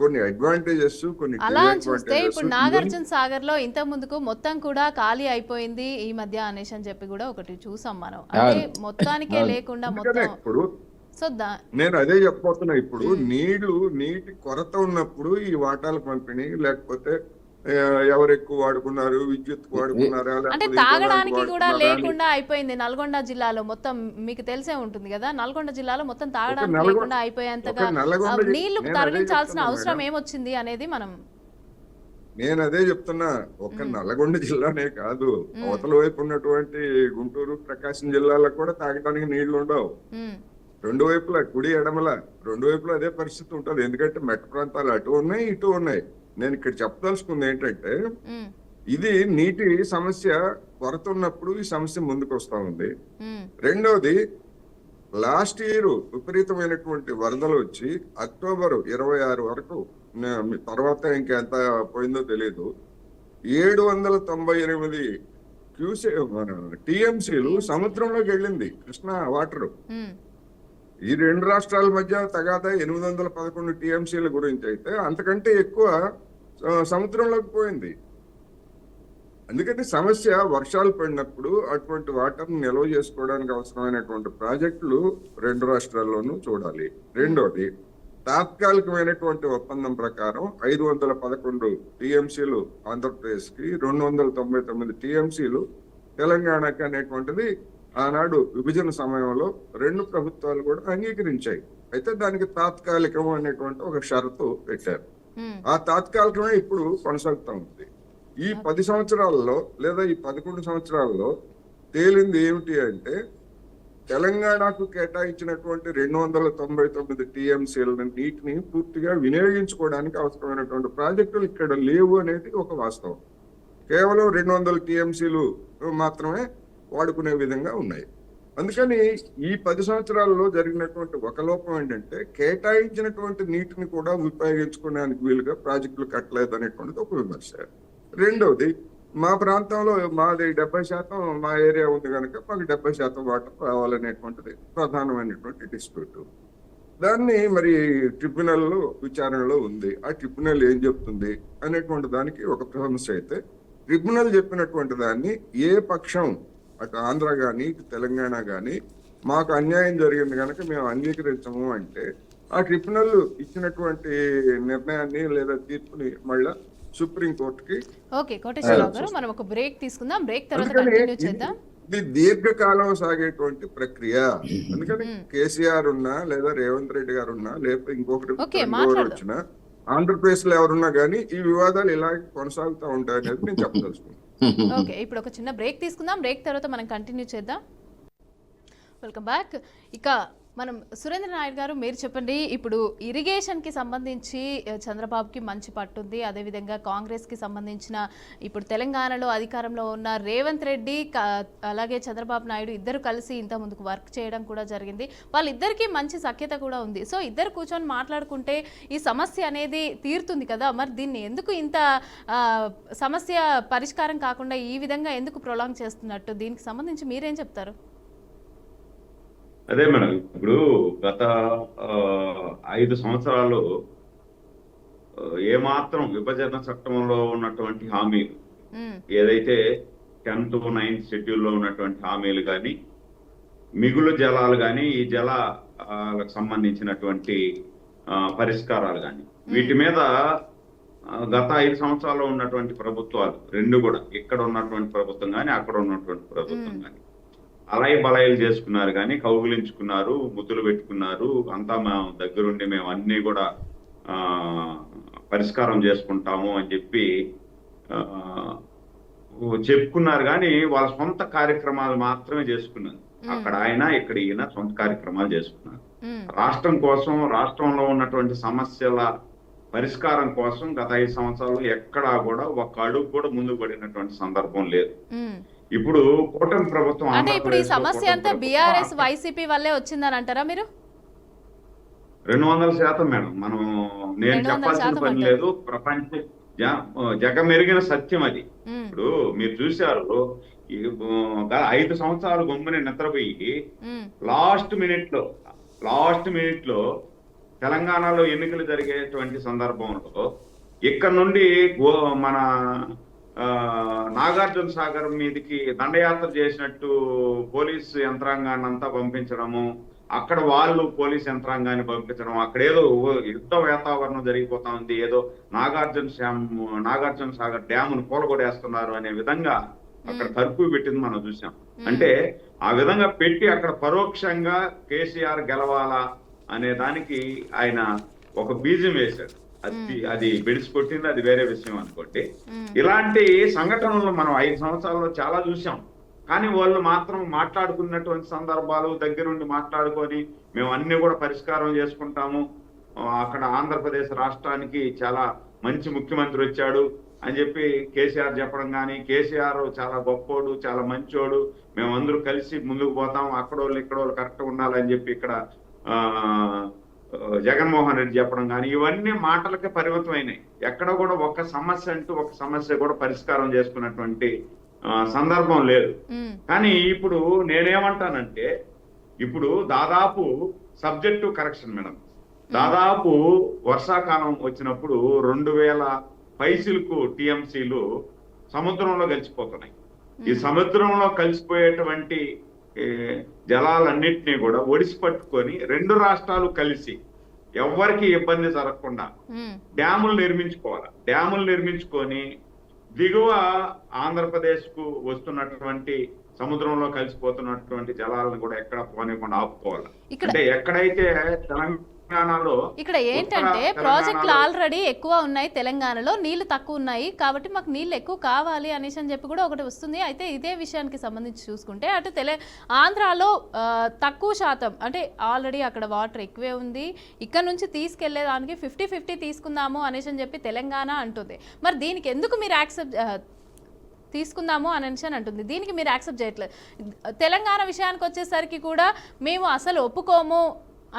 కొన్ని అడ్వాంటేజెస్, కొన్ని అలా చూస్తే ఇప్పుడు నాగార్జున సాగర్ లో ఇంత ముందుకు మొత్తం కూడా ఖాళీ అయిపోయింది ఈ మధ్య అనేసి అని చెప్పి కూడా ఒకటి చూసాం మనం. అంటే మొత్తానికే లేకుండా మొత్తం. ఇప్పుడు నేను అదే చెప్పబోతున్నా. ఇప్పుడు నీటి కొరత ఉన్నప్పుడు ఈ వాటాల పంపిణీ, లేకపోతే ఎవరు ఎక్కువ వాడుకున్నారు, విద్యుత్ వాడుకున్నారా, అంటే తాగడానికి కూడా లేకుండా అయిపోయింది నల్గొండ జిల్లాలో మొత్తం. మీకు తెలిసే ఉంటుంది కదా, నల్గొండ జిల్లాలో మొత్తం తాగడానికి లేకుండా అయిపోయేంతగా నీళ్లు తరలించాల్సిన అవసరం ఏమొచ్చింది అనేది మనం. నేను అదే చెప్తున్నా. ఒక నల్గొండ జిల్లానే కాదు, అవతల వైపు ఉన్నటువంటి గుంటూరు, ప్రకాశం జిల్లాలకు కూడా తాగడానికి నీళ్లు ఉండవు. రెండు వైపులా, కుడి ఎడమల రెండు వైపులా అదే పరిస్థితి ఉంటుంది. ఎందుకంటే మెట్ట ప్రాంతాలు అటు ఉన్నాయి, ఇటు ఉన్నాయి. నేను ఇక్కడ చెప్పదలుచుకుంది ఏంటంటే ఇది నీటి సమస్య కొరత ఉన్నప్పుడు ఈ సమస్య ముందుకు వస్తా ఉంది. రెండోది, లాస్ట్ ఇయర్ విపరీతమైనటువంటి వరదలు వచ్చి అక్టోబర్ 26 వరకు, తర్వాత ఇంకెంత పోయిందో తెలియదు, 798 టీఎంసీలు సముద్రంలోకి వెళ్ళింది కృష్ణా వాటర్. ఈ రెండు రాష్ట్రాల మధ్య తగాదా 811 టీఎంసీల గురించి అయితే అంతకంటే ఎక్కువ సముద్రంలోకి పోయింది. అందుకని సమస్య వర్షాలు పడినప్పుడు అటువంటి వాటర్ని నిల్వ చేసుకోవడానికి అవసరమైనటువంటి ప్రాజెక్టులు రెండు రాష్ట్రాల్లోనూ చూడాలి. రెండోది, తాత్కాలికమైనటువంటి ఒప్పందం ప్రకారం 511 టీఎంసీలు ఆంధ్రప్రదేశ్కి, 299 టీఎంసీలు తెలంగాణకి అనేటువంటిది ఆనాడు విభజన సమయంలో రెండు ప్రభుత్వాలు కూడా అంగీకరించాయి. అయితే దానికి తాత్కాలికం అనేటువంటి ఒక షరతు పెట్టారు. ఆ తాత్కాలికమే ఇప్పుడు కొనసాగుతూ ఉంది. ఈ 10 సంవత్సరాల్లో లేదా ఈ 11 సంవత్సరాల్లో తేలింది ఏమిటి అంటే, తెలంగాణకు కేటాయించినటువంటి 299 టీఎంసీల నీటిని పూర్తిగా వినియోగించుకోవడానికి అవసరమైనటువంటి ప్రాజెక్టులు ఇక్కడ లేవు అనేది ఒక వాస్తవం. కేవలం 200 టీఎంసీలు మాత్రమే వాడుకునే విధంగా ఉన్నాయి. అందుకని ఈ 10 సంవత్సరాల్లో జరిగినటువంటి ఒక లోపం ఏంటంటే, కేటాయించినటువంటి నీటిని కూడా ఉపయోగించుకోవడానికి వీలుగా ప్రాజెక్టులు కట్టలేదు అనేటువంటిది ఒక విమర్శ. రెండవది, మా ప్రాంతంలో మాది 70% మా ఏరియా ఉంది కనుక మాకు 70% వాటర్ రావాలనేటువంటిది ప్రధానమైనటువంటి డిస్ప్యూట్. దాన్ని మరి ట్రిబ్యునల్ విచారణలో ఉంది. ఆ ట్రిబ్యునల్ ఏం చెప్తుంది అనేటువంటి దానికి ఒక సమస్య అయితే, ట్రిబ్యునల్ చెప్పినటువంటి దాన్ని ఏ పక్షం, అటు ఆంధ్ర కానీ ఇటు తెలంగాణ కానీ మాకు అన్యాయం జరిగింది కనుక మేము అంగీకరించము అంటే, ఆ ట్రిబ్యునల్ ఇచ్చినటువంటి నిర్ణయాన్ని లేదా తీర్పుని మళ్ళా సుప్రీంకోర్టుకి. ఓకే కోటేశ్వరరావు గారు, మనం ఒక బ్రేక్ తీసుకుందాం. బ్రేక్ తర్వాత కంటిన్యూ చేద్దాం. ఇది దీర్ఘకాలం సాగేటువంటి ప్రక్రియ. అందుకని కేసీఆర్ ఉన్నా లేదా రేవంత్ రెడ్డి గారు ఉన్నా లేకపోతే ఇంకొకటి వచ్చినా ఆంధ్రప్రదేశ్ లో ఎవరున్నా కానీ ఈ వివాదాలు ఇలా కొనసాగుతూ ఉంటాయి అనేది నేను చెప్పదలుచుకున్నాను. ఓకే, ఇప్పుడు ఒక చిన్న బ్రేక్ తీసుకుందాం. బ్రేక్ తర్వాత మనం కంటిన్యూ చేద్దాం. Welcome back. ఇక మనం సురేంద్ర నాయుడు గారు, మీరు చెప్పండి, ఇప్పుడు ఇరిగేషన్కి సంబంధించి చంద్రబాబుకి మంచి పట్టుంది, అదేవిధంగా కాంగ్రెస్కి సంబంధించిన ఇప్పుడు తెలంగాణలో అధికారంలో ఉన్న రేవంత్ రెడ్డి అలాగే చంద్రబాబు నాయుడు ఇద్దరు కలిసి ఇంత ముందుకు వర్క్ చేయడం కూడా జరిగింది. వాళ్ళిద్దరికీ మంచి సఖ్యత కూడా ఉంది. సో ఇద్దరు కూర్చొని మాట్లాడుకుంటే ఈ సమస్య అనేది తీరుతుంది కదా. మరి దీన్ని ఎందుకు ఇంత సమస్య పరిష్కారం కాకుండా ఈ విధంగా ఎందుకు ప్రొలాంగ్ చేస్తున్నట్టు, దీనికి సంబంధించి మీరేం చెప్తారు? అదే మేడం, ఇప్పుడు గత 5 సంవత్సరాలు ఏమాత్రం విభజన చట్టంలో ఉన్నటువంటి హామీలు, ఏదైతే 10th to 9th షెడ్యూల్లో ఉన్నటువంటి హామీలు కానీ, మిగులు జలాలు కానీ, ఈ జలాలకు సంబంధించినటువంటి పరిష్కారాలు కానీ, వీటి మీద గత 5 సంవత్సరాల్లో ఉన్నటువంటి ప్రభుత్వాలు రెండు కూడా, ఇక్కడ ఉన్నటువంటి ప్రభుత్వం కానీ అక్కడ ఉన్నటువంటి ప్రభుత్వం కానీ అలాయి బలాయిలు చేసుకున్నారు కానీ, కౌగులించుకున్నారు, ముద్దులు పెట్టుకున్నారు, అంతా మేము దగ్గరుండి మేము అన్ని కూడా పరిష్కారం చేసుకుంటాము అని చెప్పి చెప్పుకున్నారు. కానీ వాళ్ళ సొంత కార్యక్రమాలు మాత్రమే చేసుకున్నారు. అక్కడ ఆయన ఇక్కడ ఈయన సొంత కార్యక్రమాలు చేసుకున్నారు. రాష్ట్రం కోసం, రాష్ట్రంలో ఉన్నటువంటి సమస్యల పరిష్కారం కోసం గత 5 సంవత్సరాలు ఎక్కడా కూడా ఒక అడుగు కూడా ముందుకు పడినటువంటి సందర్భం లేదు. ఇప్పుడు కూటమి ప్రభుత్వం, అంటే ఇప్పుడు ఈ సమస్య అంతా బీఆర్ఎస్ వైసీపీ వల్లే వచ్చిందని అంటారా మీరు? 200% మేడం. నేను చెప్పాల్సిన పని లేదు, ప్రపంచ జగమెరిగిన సత్యం అది. ఇప్పుడు మీరు చూశారు, 5 సంవత్సరాలు గమ్ముని నిద్రపోయి లాస్ట్ మినిట్ లో తెలంగాణలో ఎన్నికలు జరిగేటువంటి సందర్భంలో ఇక్కడ నుండి మన నాగార్జున సాగర్ మీదకి దండయాత్ర చేసినట్టు పోలీసు యంత్రాంగాన్ని అంతా పంపించడము, అక్కడ వాళ్ళు పోలీస్ యంత్రాంగాన్ని పంపించడం, అక్కడ ఏదో యుద్ధ వాతావరణం జరిగిపోతా ఉంది, ఏదో నాగార్జున సాగర్ డ్యామును కూలగొడేస్తున్నారు అనే విధంగా అక్కడ కర్ఫ్యూ పెట్టింది మనం చూసాం. అంటే ఆ విధంగా పెట్టి అక్కడ పరోక్షంగా కేసీఆర్ గెలవాలా అనే దానికి ఆయన ఒక బీజం వేశాడు. అది బెడిసి కొట్టింది, అది వేరే విషయం అనుకోండి. ఇలాంటి సంఘటనలు మనం 5 సంవత్సరాల్లో చాలా చూసాం. కానీ వాళ్ళు మాత్రం మాట్లాడుకున్నటువంటి సందర్భాలు, దగ్గరుండి మాట్లాడుకొని మేము అన్ని కూడా పరిష్కారం చేసుకుంటాము, అక్కడ ఆంధ్రప్రదేశ్ రాష్ట్రానికి చాలా మంచి ముఖ్యమంత్రి వచ్చాడు అని చెప్పి కేసీఆర్ చెప్పడం కానీ, కేసీఆర్ చాలా గొప్పోడు, చాలా మంచోడు, మేమందరూ కలిసి ముందుకు పోతాం, అక్కడోళ్ళు ఇక్కడోళ్ళు కరెక్ట్ ఉండాలని చెప్పి ఇక్కడ జగన్మోహన్ రెడ్డి చెప్పడం కానీ, ఇవన్నీ మాటలకే పరిమితమైనాయి. ఎక్కడ కూడా ఒక సమస్య కూడా పరిష్కారం చేసుకున్నటువంటి సందర్భం లేదు. కానీ ఇప్పుడు నేనేమంటానంటే, ఇప్పుడు దాదాపు సబ్జెక్టివ్ కరెక్షన్ మేడం, దాదాపు వర్షాకాలం వచ్చినప్పుడు 2000 పైసలకు టీఎంసీలు సముద్రంలో కలిసిపోతున్నాయి. ఈ సముద్రంలో కలిసిపోయేటువంటి జలాలన్నింటినీ కూడా ఒడిసి పట్టుకొని 2 రాష్ట్రాలు కలిసి ఎవరికి ఇబ్బంది జరగకుండా డ్యాములు నిర్మించుకోవాలి. డ్యాములు నిర్మించుకొని దిగువ ఆంధ్రప్రదేశ్ కు వస్తున్నటువంటి సముద్రంలో కలిసిపోతున్నటువంటి జలాలను కూడా ఎక్కడ పోనీయకుండా ఆపుకోవాలి. అంటే ఎక్కడైతే తెలంగాణలో ఇక్కడ ఏంటంటే ప్రాజెక్టులు ఆల్రెడీ ఎక్కువ ఉన్నాయి, తెలంగాణలో నీళ్లు తక్కువ ఉన్నాయి, కాబట్టి మాకు నీళ్లు ఎక్కువ కావాలి అనేసి అని చెప్పి కూడా ఒకటి వస్తుంది. అయితే ఇదే విషయానికి సంబంధించి చూసుకుంటే అటు ఆంధ్రాలో తక్కువ శాతం, అంటే ఆల్రెడీ అక్కడ వాటర్ ఎక్కువే ఉంది, ఇక్కడ నుంచి తీసుకెళ్లేదానికి 50-50 తీసుకుందాము అనేసి అని చెప్పి తెలంగాణ అంటుంది. మరి దీనికి ఎందుకు మీరు తీసుకుందాము అని అంటుంది, దీనికి మీరు యాక్సెప్ట్ చేయట్లేదు. తెలంగాణ విషయానికి వచ్చేసరికి కూడా మేము అసలు ఒప్పుకోము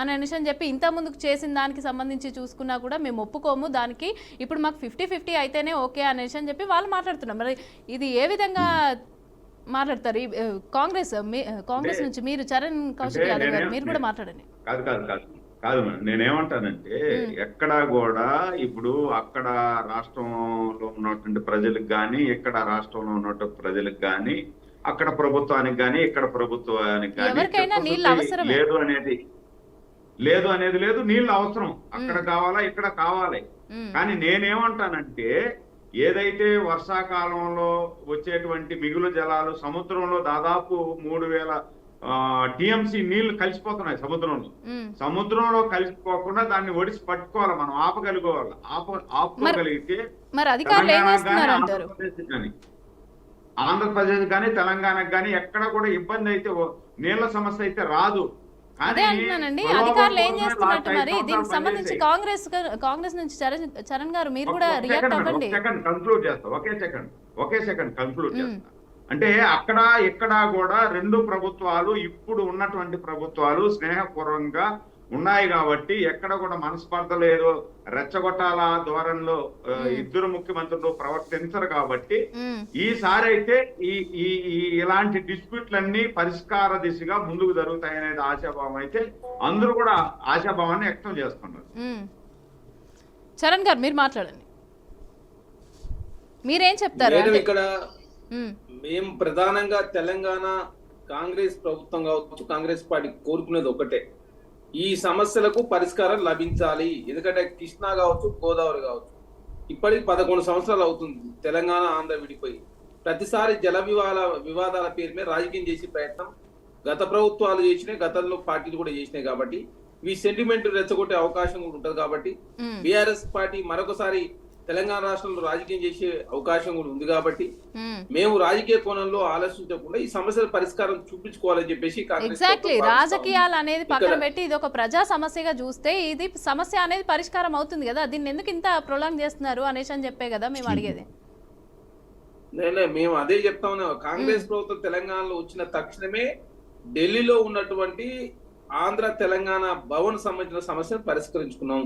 అని అనేసి అని చెప్పి ఇంత ముందుకు చేసిన దానికి సంబంధించి చూసుకున్నా కూడా మేము ఒప్పుకోము, దానికి ఇప్పుడు మాకు 50-50 అయితేనే ఓకే అనేసి అని చెప్పి వాళ్ళు మాట్లాడుతున్నారు. మరి ఇది ఏ విధంగా మాట్లాడతారు? కాంగ్రెస్ నుంచి మీరు చరణ్ కౌశిక్ యాదవ్ గారు మీరు కూడా మాట్లాడండి. కాదు మేడం, నేనేమంటానంటే ఎక్కడా కూడా ఇప్పుడు అక్కడ రాష్ట్రంలో ఉన్నటువంటి ప్రజలకు కానీ, ఇక్కడ రాష్ట్రంలో ఉన్నటువంటి ప్రజలకు కానీ, అక్కడ ప్రభుత్వానికి కానీ, ఇక్కడ ప్రభుత్వానికి ఎవరికైనా నీళ్ళు అవసరం లేదు అనేది లేదు. నీళ్ళు అవసరం, అక్కడ కావాలా ఇక్కడ కావాలి. కానీ నేనేమంటానంటే ఏదైతే వర్షాకాలంలో వచ్చేటువంటి మిగులు జలాలు సముద్రంలో దాదాపు 3000 టీఎంసీ నీళ్లు కలిసిపోతున్నాయి సముద్రంలో కలిసిపోకుండా దాన్ని ఒడిసి పట్టుకోవాలి, మనం ఆపుకోగలిగితే ఆంధ్రప్రదేశ్ కానీ తెలంగాణకు కానీ ఎక్కడ కూడా ఇబ్బంది అయితే నీళ్ల సమస్య అయితే రాదు. అదే అంటున్నానండి, అధికారులు ఏం చేస్తున్నట్టు మరి దీనికి సంబంధించి కాంగ్రెస్ నుంచి చరణ్ గారు మీరు కూడా రియాక్ట్ అవ్వండి. ఒకే సెకండ్ కంక్లూడ్ చేస్తా. అంటే అక్కడ ఇక్కడ కూడా రెండు ప్రభుత్వాలు ఇప్పుడు ఉన్నటువంటి ప్రభుత్వాలు స్నేహపూర్వకంగా ఉన్నాయి కాబట్టి ఎక్కడ కూడా మనస్పర్ధలు ఏదో రెచ్చగొట్టాల ధోరణిలో ఇద్దరు ముఖ్యమంత్రులు ప్రవర్తించరు కాబట్టి ఈసారి అయితే ఈ ఇలాంటి డిస్ప్యూట్లన్నీ పరిష్కార దిశగా ముందుకు జరుగుతాయనేది ఆశాభావం అయితే అందరూ కూడా ఆశాభావాన్ని వ్యక్తం చేస్తున్నారు. చరణ్ గారు మీరు మాట్లాడండి, మీరేం చెప్తారు? ఇక్కడ మేము ప్రధానంగా తెలంగాణ కాంగ్రెస్ ప్రభుత్వం కావచ్చు, కాంగ్రెస్ పార్టీ కోరుకునేది ఒకటే, ఈ సమస్యలకు పరిష్కారం లభించాలి. ఎందుకంటే కృష్ణా కావచ్చు, గోదావరి కావచ్చు, ఇప్పటికి 11 సంవత్సరాలు అవుతుంది తెలంగాణ ఆంధ్ర విడిపోయి. ప్రతిసారి జల వివాదాల పేరు మీద రాజకీయం చేసే ప్రయత్నం గత ప్రభుత్వాలు చేసినాయి, గతంలో పార్టీలు కూడా చేసినాయి. కాబట్టి ఈ సెంటిమెంట్ రెచ్చగొట్టే అవకాశం కూడా ఉంటుంది. కాబట్టి బీఆర్ఎస్ పార్టీ మరొకసారి తెలంగాణ రాష్ట్రంలో రాజకీయం చేసే అవకాశం కూడా ఉంది. కాబట్టి మేము రాజకీయ కోణంలో ఆలోచించకుండా ఈ సమస్యల పరిష్కారం చూపించుకోవాలని చెప్పేసి ఎగ్జాక్ట్లీ రాజకీయాలు అనేది పక్కన పెట్టి ఇది ఒక ప్రజా సమస్యగా చూస్తే ఇది సమస్య అనేది పరిష్కారం అవుతుంది కదా, దీన్ని ఎందుకు ఇంత ప్రొలాంగ్ చేస్తున్నారు అనేసి అని చెప్పే కదా మేము అడిగేది. మేము అదే చెప్తా ఉన్నాం. కాంగ్రెస్ ప్రభుత్వం తెలంగాణలో వచ్చిన తక్షణమే ఢిల్లీలో ఉన్నటువంటి ఆంధ్ర తెలంగాణ భవన్ సంబంధించిన సమస్యను పరిష్కరించుకున్నాం.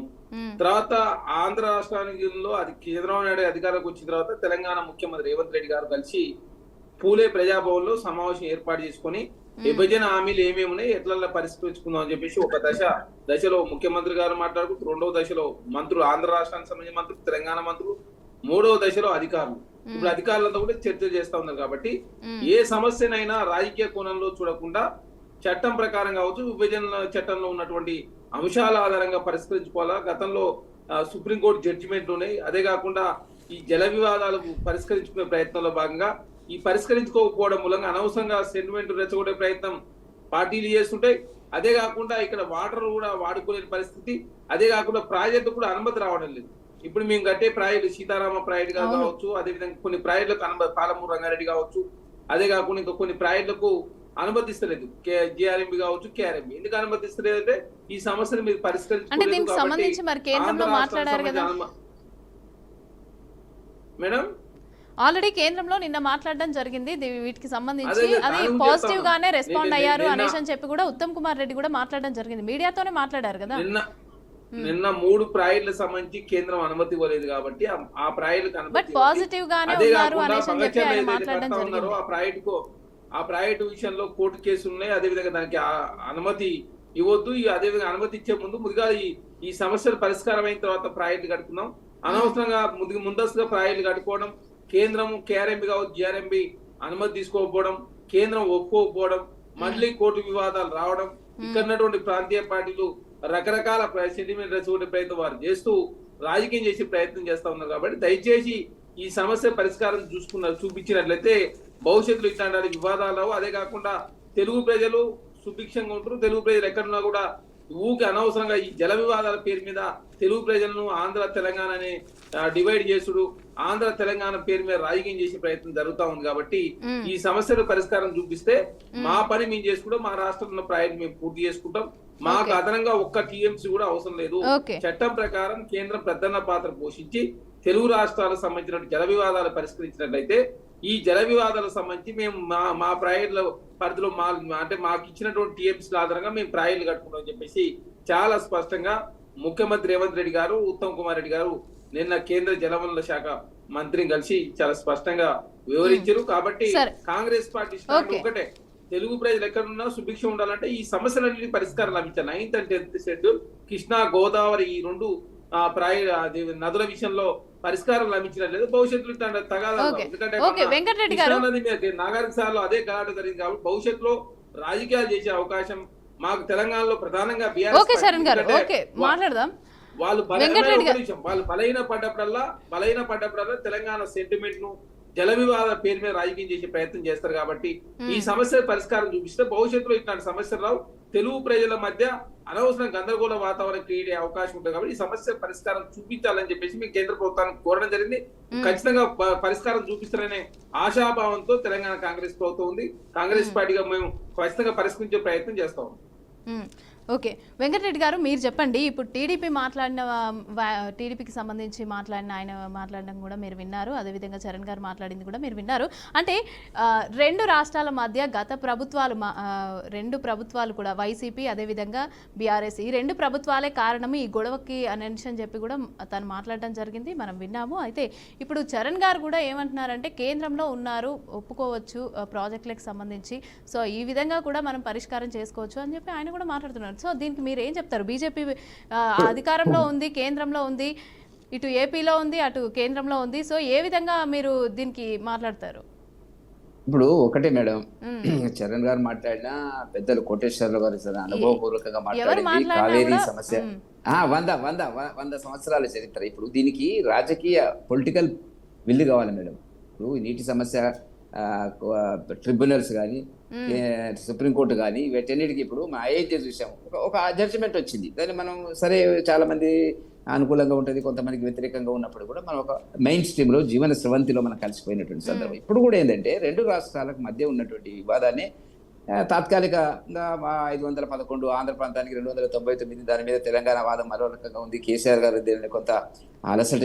తర్వాత ఆంధ్ర రాష్ట్రానిలో అది చంద్రబాబు నాయుడు అధికారంలోకి వచ్చిన తర్వాత తెలంగాణ ముఖ్యమంత్రి రేవంత్ రెడ్డి గారు కలిసి పూలే ప్రజాభవన్ లో సమావేశం ఏర్పాటు చేసుకుని విభజన హామీలు ఏమేమి ఉన్నాయి ఎట్లా పరిష్కరించుకుందాం అని చెప్పేసి ఒక దశలో ముఖ్యమంత్రి గారు మాట్లాడుకుంటూ, రెండవ దశలో మంత్రులు, ఆంధ్ర రాష్ట్రానికి సంబంధించిన మంత్రులు, తెలంగాణ మంత్రులు, మూడవ దశలో అధికారులు. ఇప్పుడు అధికారులతో కూడా చర్చ చేస్తా ఉన్నారు. కాబట్టి ఏ సమస్యనైనా రాజకీయ కోణంలో చూడకుండా చట్టం ప్రకారం కావచ్చు, విభజన చట్టంలో ఉన్నటువంటి అంశాల ఆధారంగా పరిష్కరించుకోవాలా. గతంలో సుప్రీంకోర్టు జడ్జిమెంట్లు ఉన్నాయి. అదే కాకుండా ఈ జల వివాదాలకు పరిష్కరించుకునే ప్రయత్నంలో భాగంగా ఈ పరిష్కరించుకోకపోవడం మూలంగా అనవసరంగా సెంటిమెంట్ రెచ్చగొట్టే ప్రయత్నం పార్టీలు చేస్తుంటాయి. అదే కాకుండా ఇక్కడ వాటర్ కూడా వాడుకోలేని పరిస్థితి, అదే కాకుండా ప్రాజెక్టు కూడా అనుమతి రావడం లేదు. ఇప్పుడు మేము కట్టే ప్రాజెక్టు సీతారామ ప్రాజెక్టు కావచ్చు, అదేవిధంగా కొన్ని ప్రాజెక్టులకు అనుమతి, పాలమూరు రంగారెడ్డి కావచ్చు, అదే కాకుండా ఇంకా కొన్ని ప్రాజెక్టులకు అనుమతిస్తలేదు. జిఆర్ఎంబి కావచ్చు, కేఆర్ఎంబి. ఎందుకు అనుమతిస్తలేదు అంటే ఈ సమస్యను మీరు మేడం ఆల్రెడీ కేంద్రంలో నిన్న మాట్లాడడం జరిగింది వీటికి సంబంధించి. అది పాజిటివ్ గానే రెస్పాండ్ అయ్యారు అనేసి అని చెప్పి కూడా ఉత్తమ్ కుమార్ రెడ్డి కూడా మాట్లాడడం జరిగింది, మీడియాతోనే మాట్లాడారు కదా. నిన్న 3 ప్రాజెక్టులకు సంబంధించి కేంద్రం అనుమతి ఇవ్వలేదు కాబట్టి ఆ ప్రాజెక్టులకు పాజిటివ్ గానే ఉన్నారు అనేసి అని చెప్పి ఆయన మాట్లాడడం జరిగింది. ఆ ప్రాజెక్టు విషయంలో కోర్టు కేసులు ఉన్నాయి. అదేవిధంగా దానికి అనుమతి ఇవ్వద్దు. అదేవిధంగా అనుమతి ఇచ్చే ముందుగా ఈ సమస్యలు పరిష్కారం అయిన తర్వాత ప్రాజెక్టులు కట్టుకుందాం. అనవసరంగా ముందస్తుగా ప్రాజెక్టులు కట్టుకోవడం, కేంద్రం కేఆర్ఎంబి కావచ్చు, జిఆర్ఎంబి అనుమతి తీసుకోకపోవడం, కేంద్రం ఒప్పుకోకపోవడం, మళ్ళీ కోర్టు వివాదాలు రావడం, ఇక్కడ ఉన్నటువంటి ప్రాంతీయ పార్టీలు రకరకాల సెంటిమెంట్ రెచ్చగొట్టే ప్రయత్నం వారు చేస్తూ రాజకీయం చేసే ప్రయత్నం చేస్తా ఉన్నారు. కాబట్టి దయచేసి ఈ సమస్య పరిష్కారం చూపించినట్లయితే భవిష్యత్తులో ఇట్లాంటి వివాదాలు. అదే కాకుండా తెలుగు ప్రజలు సుభిక్షంగా ఉంటారు. తెలుగు ప్రజలు ఎక్కడున్నా కూడా ఊకి అనవసరంగా ఈ జల వివాదాల పేరు మీద తెలుగు ప్రజలను ఆంధ్ర తెలంగాణ అని డివైడ్ చేసుడు, ఆంధ్ర తెలంగాణ పేరు మీద రాజకీయం చేసే ప్రయత్నం జరుగుతా ఉంది. కాబట్టి ఈ సమస్యల పరిష్కారం చూపిస్తే మా పని మేము చేసుకుంటాం, మా రాష్ట్రంలో ప్రాజెక్టు మేము పూర్తి చేసుకుంటాం. మాకు అదనంగా ఒక్క టీఎంసీ కూడా అవసరం లేదు. ఓకే. చట్టం ప్రకారం కేంద్రం ప్రధాన పాత్ర పోషించి తెలుగు రాష్ట్రాలకు సంబంధించిన జల వివాదాలు పరిష్కరించినట్లయితే ఈ జల వివాదాలకు సంబంధించి మేము మా ప్రాజెక్టుల పరిధిలో అంటే మాకు ఇచ్చినటువంటి టీఎంసీల ఆధారంగా మేము ప్రాజెక్టులు కట్టుకుంటాం అని చెప్పేసి చాలా స్పష్టంగా ముఖ్యమంత్రి రేవంత్ రెడ్డి గారు, ఉత్తమ్ కుమార్ రెడ్డి గారు నిన్న కేంద్ర జలవనరుల శాఖ మంత్రిని కలిసి చాలా స్పష్టంగా వివరించారు. కాబట్టి కాంగ్రెస్ పార్టీ స్టాండ్ ఒకటే, తెలుగు ప్రజలు ఎక్కడున్నా సుభిక్షం ఉండాలంటే ఈ సమస్యలన్నిటి పరిష్కారం లభించాలి. 9th and 10th schedule, Krishna Godavari ఈ రెండు నదుల విషయంలో పరిష్కారం లభించలేదు. భవిష్యత్తులో తగాదాలు, ఎందుకంటే నాగార్జున సార్లు అదే గలాట జరిగింది కాబట్టి భవిష్యత్తులో రాజకీయాలు చేసే అవకాశం మాకు తెలంగాణలో ప్రధానంగా వాళ్ళు బలహీన పడ్డప్పుడల్లా తెలంగాణ సెంటిమెంట్ ను జల వివాద పేరు మీద రాజకీయం చేసే ప్రయత్నం చేస్తారు. కాబట్టి ఈ సమస్య పరిష్కారం చూపిస్తే భవిష్యత్తులో ఇట్లాంటి సమస్యలు రావు. తెలుగు ప్రజల మధ్య అనవసరం గందరగోళ వాతావరణం క్రియేట్ అయ్యే అవకాశం ఉంటుంది. కాబట్టి ఈ సమస్య పరిష్కారం చూపించాలని చెప్పేసి మేము కేంద్ర ప్రభుత్వానికి కోరడం జరిగింది. ఖచ్చితంగా పరిష్కారం చూపిస్తారనే ఆశాభావంతో తెలంగాణ కాంగ్రెస్ ప్రభుత్వం ఉంది. కాంగ్రెస్ పార్టీగా మేము ఖచ్చితంగా పరిష్కరించే ప్రయత్నం చేస్తాం. ఓకే, వెంకటరెడ్డి గారు మీరు చెప్పండి. ఇప్పుడు టీడీపీకి సంబంధించి ఆయన మాట్లాడడం కూడా మీరు విన్నారు, అదేవిధంగా చరణ్ గారు మాట్లాడింది కూడా మీరు విన్నారు. అంటే రెండు రాష్ట్రాల మధ్య గత ప్రభుత్వాలు రెండు ప్రభుత్వాలు కూడా వైసీపీ అదేవిధంగా బీఆర్ఎస్, ఈ రెండు ప్రభుత్వాలే కారణం ఈ గొడవకి అని చెప్పి కూడా తను మాట్లాడడం జరిగింది, మనం విన్నాము. అయితే ఇప్పుడు చరణ్ గారు కూడా ఏమంటున్నారంటే కేంద్రంలో ఉన్నారు, ఒప్పుకోవచ్చు ప్రాజెక్టులకు సంబంధించి, సో ఈ విధంగా కూడా మనం పరిష్కారం చేసుకోవచ్చు అని చెప్పి ఆయన కూడా మాట్లాడుతున్నారు. సో దీనికి మీరు ఏం చెప్తారు? బీజేపీ అధికారంలో ఉంది, కేంద్రంలో ఉంది, ఇటు ఏపీలో ఉంది, అటు కేంద్రంలో ఉంది. సో ఏ విధంగా మీరు దీనికి మాట్లాడతారు? ఇప్పుడు ఒకటే మేడం, చరణ్ గారు మాట్లాడినా, పెద్దలు కోటేశ్వరరావు గారు అనుభవపూర్వకంగా మాట్లాడింది కావేరీ సమస్య 100 సంవత్సరాల చరిత్ర. ఇప్పుడు దీనికి రాజకీయ పొలిటికల్ విల్లు కావాలి మేడం. ఇప్పుడు నీటి సమస్య ట్రిబ్యునల్స్ కానీ సుప్రీంకోర్టు కానీ వీటన్నిటికీ ఇప్పుడు మా ఐఐటీ చూసాం, ఒక జడ్జిమెంట్ వచ్చింది. దాన్ని మనం సరే చాలా మంది అనుకూలంగా ఉంటుంది, కొంతమందికి వ్యతిరేకంగా ఉన్నప్పుడు కూడా మనం ఒక మెయిన్ స్ట్రీమ్ లో జీవన స్రవంతిలో మనం కలిసిపోయినటువంటి సందర్భం. ఇప్పుడు కూడా ఏంటంటే రెండు రాష్ట్రాలకు మధ్య ఉన్నటువంటి వివాదాన్ని తాత్కాలికంగా 511 ఆంధ్ర ప్రాంతానికి 299, దాని మీద తెలంగాణ వాదం మరో రకంగా ఉంది. కేసీఆర్ గారు దీనిని కొంత అలసట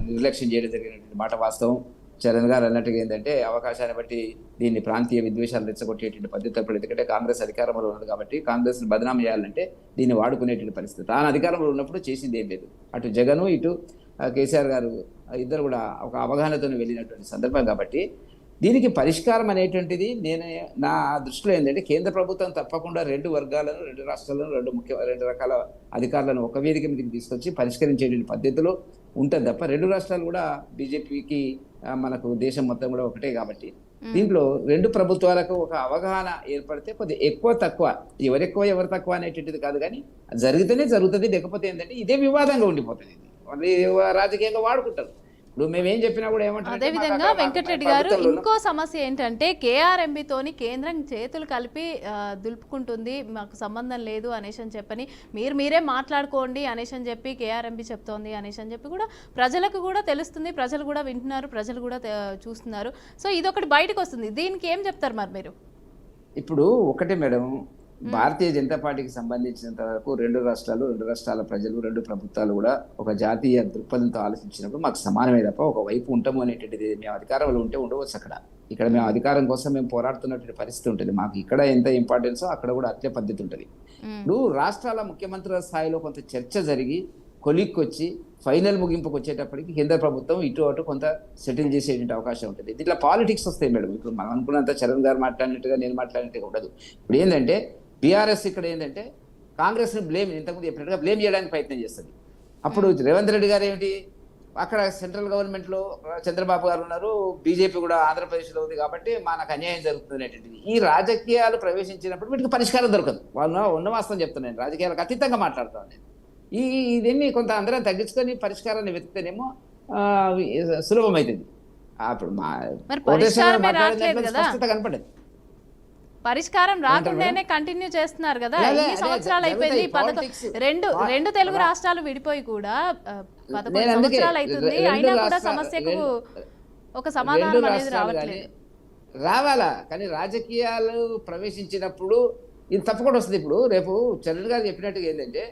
నిర్లక్ష్యం చేయడం జరిగినటువంటి మాట వాస్తవం. చరణ్ గారు అన్నట్టుగా ఏంటంటే అవకాశాన్ని బట్టి దీన్ని ప్రాంతీయ విద్వేషాలు రెచ్చగొట్టేటువంటి పద్ధతి. ఎందుకంటే కాంగ్రెస్ అధికారంలో ఉన్నది కాబట్టి కాంగ్రెస్ని బదనాం చేయాలంటే దీన్ని వాడుకునేటువంటి పరిస్థితి. తాను అధికారంలో ఉన్నప్పుడు చేసింది ఏం లేదు. అటు జగన్ ఇటు కేసీఆర్ గారు ఇద్దరు కూడా ఒక అవగాహనతో వెళ్ళినటువంటి సందర్భం. కాబట్టి దీనికి పరిష్కారం అనేటువంటిది నా దృష్టిలో ఏంటంటే కేంద్ర ప్రభుత్వం తప్పకుండా రెండు వర్గాలను, రెండు రాష్ట్రాలను, రెండు రకాల అధికారులను ఒక వేదిక మీదకి తీసుకొచ్చి పరిష్కరించేటువంటి పద్ధతిలో ఉంటుంది తప్ప రెండు రాష్ట్రాలు కూడా బీజేపీకి మనకు దేశం మొత్తం కూడా ఒకటే. కాబట్టి దీంట్లో రెండు ప్రభుత్వాలకు ఒక అవగాహన ఏర్పడితే కొద్దిగా ఎక్కువ తక్కువ, ఎవరెక్కువ ఎవరు తక్కువ అనేటువంటిది కాదు, కానీ జరిగితేనే జరుగుతుంది. లేకపోతే ఏంటంటే ఇదే వివాదంగా ఉండిపోతుంది, మళ్ళీ రాజకీయంగా వాడుకుంటారు. ఇప్పుడు మేమేం చెప్పినా కూడా ఏమంటారు? అదేవిధంగా వెంకటరెడ్డి గారు ఇంకో సమస్య ఏంటంటే కేఆర్ఎంబితోని కేంద్రం చేతులు కలిపి దులుపుకుంటుంది, మాకు సంబంధం లేదు అనేసి అని చెప్పని మీరే మాట్లాడుకోండి అనేసి అని చెప్పి కేఆర్ఎంబి చెప్తోంది అనేసి అని చెప్పి కూడా ప్రజలకు కూడా తెలుస్తుంది, ప్రజలు కూడా వింటున్నారు, ప్రజలు కూడా చూస్తున్నారు. సో ఇదొకటి బయటకు వస్తుంది, దీనికి ఏం చెప్తారు మరి మీరు? ఇప్పుడు ఒకటే మేడం, భారతీయ జనతా పార్టీకి సంబంధించినంత వరకు రెండు రాష్ట్రాల ప్రజలు, రెండు ప్రభుత్వాలు కూడా ఒక జాతీయ దృక్పథంతో ఆలోచించినప్పుడు మాకు సమానమే తప్ప ఒక వైపు ఉంటాము అనేటువంటిది. మేము అధికారంలో ఉంటే ఉండవచ్చు ఇక్కడ మేము అధికారం కోసం మేము పోరాడుతున్నటువంటి పరిస్థితి ఉంటుంది. మాకు ఇక్కడ ఎంత ఇంపార్టెన్సో అక్కడ కూడా అట్లే పద్ధతి ఉంటుంది. ఇప్పుడు రాష్ట్రాల ముఖ్యమంత్రుల స్థాయిలో కొంత చర్చ జరిగి కొలిక్కొచ్చి ఫైనల్ ముగింపుకు వచ్చేటప్పటికి కేంద్ర ప్రభుత్వం ఇటు అటు కొంత సెటిల్ చేసేటువంటి అవకాశం ఉంటుంది. దీంట్లో పాలిటిక్స్ వస్తాయి మేడం. ఇప్పుడు మనం అనుకున్నంత చరణ్ గారు మాట్లాడినట్టుగా నేను మాట్లాడినట్టుగా ఉండదు. ఇప్పుడు ఏంటంటే బీఆర్ఎస్ ఇక్కడ ఏంటంటే కాంగ్రెస్ని ఇంతకుముందు చెప్పినట్టుగా బ్లేమ్ చేయడానికి ప్రయత్నం చేస్తుంది. అప్పుడు రేవంత్ రెడ్డి గారు ఏమిటి, అక్కడ సెంట్రల్ గవర్నమెంట్లో చంద్రబాబు గారు ఉన్నారు, బీజేపీ కూడా ఆంధ్రప్రదేశ్లో ఉంది, కాబట్టి మనకు అన్యాయం జరుగుతుంది అనేటువంటిది. ఈ రాజకీయాలు ప్రవేశించినప్పుడు వీటికి పరిష్కారం దొరకదు. వాళ్ళు ఉన్న వాస్తవం చెప్తున్నాను, రాజకీయాలకు అతీతంగా మాట్లాడుతాను నేను. దీన్ని కొంత అందరం తగ్గించుకొని పరిష్కారాన్ని వెతికితేనేమో సులభమవుతుంది. అప్పుడు స్పష్టత కనపడదు. పరిష్కారం రాకుండానే కంటిన్యూ చేస్తున్నారు కదా, ఎన్ని సంవత్సరాలు అయిపోయింది. రెండు తెలుగు రాష్ట్రాలు విడిపోయి కూడా 11 సంవత్సరాలు అవుతుంది, అయినా కూడా సమస్యకు ఒక సమాధానం అనేది రావట్లేదు. రావాలా, కానీ రాజకీయాలు ప్రవేశించినప్పుడు ఇది తప్పకుండా వస్తుంది. ఇప్పుడు రేపు చరణ్ గారు చెప్పినట్టుగా ఏంటంటే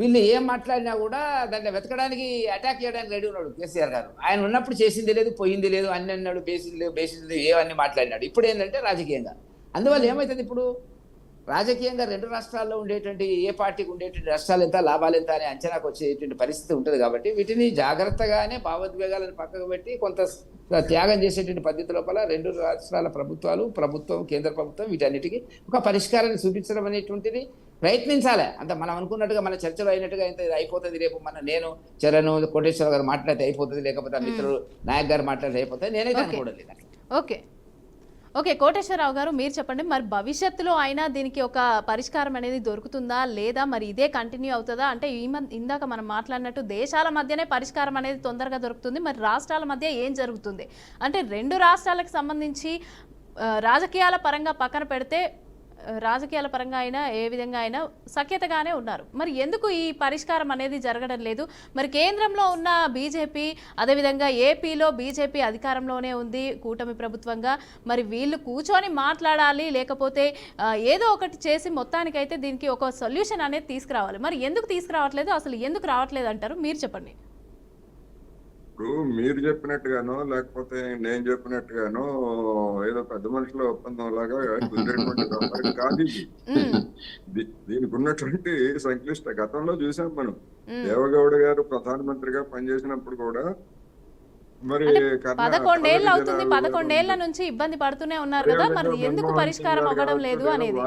వీళ్ళు ఏం మాట్లాడినా కూడా దాన్ని వెతకడానికి అటాక్ చేయడానికి రెడీ ఉన్నాడు కేసీఆర్ గారు. ఆయన ఉన్నప్పుడు చేసింది లేదు, పోయింది లేదు, అన్ని అన్నాడు, బేసిస్ లేదు, బేసిస్ లేదు, ఏవన్నీ మాట్లాడినాడు. ఇప్పుడు ఏంటంటే రాజకీయంగా అందువల్ల ఏమవుతుంది, ఇప్పుడు రాజకీయంగా రెండు రాష్ట్రాల్లో ఉండేటువంటి ఏ పార్టీకి ఉండేటువంటి నష్టాలు ఎంత లాభాలు ఎంత అనే అంచనాకు వచ్చేటువంటి పరిస్థితి ఉంటుంది. కాబట్టి వీటిని జాగ్రత్తగానే భావోద్వేగాలను పక్కకు పెట్టి కొంత త్యాగం చేసేటువంటి పద్ధతి లోపల రెండు రాష్ట్రాల ప్రభుత్వం, కేంద్ర ప్రభుత్వం వీటన్నిటికీ ఒక పరిష్కారాన్ని చూపించడం అనేటువంటిది ప్రయత్నించాలి. అంత మనం అనుకున్నట్టుగా మన చర్చలో అయినట్టుగా ఇంత ఇది అయిపోతుంది, రేపు నేను చరణ్ కోటేశ్వర గారు మాట్లాడితే అయిపోతుంది, లేకపోతే మిత్రుడు నాయక్ గారు మాట్లాడితే అయిపోతుంది, నేనైతే అనుకోవడం. ఓకే ఓకే కోటేశ్వరరావు గారు, మీరు చెప్పండి, మరి భవిష్యత్తులో అయినా దీనికి ఒక పరిష్కారం అనేది దొరుకుతుందా లేదా, మరి ఇదే కంటిన్యూ అవుతుందా? అంటే ఇందాక మనం మాట్లాడినట్టు దేశాల మధ్యనే పరిష్కారం అనేది తొందరగా దొరుకుతుంది, మరి రాష్ట్రాల మధ్య ఏం జరుగుతుంది? అంటే రెండు రాష్ట్రాలకు సంబంధించి రాజకీయాల పరంగా పక్కన పెడితే, రాజకీయాల పరంగా అయినా ఏ విధంగా అయినా సఖ్యతగానే ఉన్నారు. మరి ఎందుకు ఈ పరిష్కారం అనేది జరగడం లేదు? మరి కేంద్రంలో ఉన్న బీజేపీ, అదేవిధంగా ఏపీలో బీజేపీ అధికారంలోనే ఉంది కూటమి ప్రభుత్వంగా, మరి వీళ్ళు కూర్చొని మాట్లాడాలి, లేకపోతే ఏదో ఒకటి చేసి మొత్తానికైతే దీనికి ఒక సొల్యూషన్ అనేది తీసుకురావాలి. మరి ఎందుకు తీసుకురావట్లేదు, అసలు ఎందుకు రావట్లేదు అంటారు? మీరు చెప్పండి. ఇప్పుడు మీరు చెప్పినట్టుగానో లేకపోతే నేను చెప్పినట్టుగానో ఏదో పెద్ద మనుషుల ఒప్పందం లాగా కుదిరేటువంటి వ్యవహారం కాదు ఇది. దీనికి ఉన్నటువంటి సంక్లిష్ట గతంలో చూసాం మనం. దేవగౌడ గారు ప్రధానమంత్రిగా పనిచేసినప్పుడు కూడా మరి 11 అవుతుంది, 11 నుంచి ఇబ్బంది పడుతూనే ఉన్నారు కదా, మరి ఎందుకు పరిష్కారం అవ్వడం లేదు అనేది.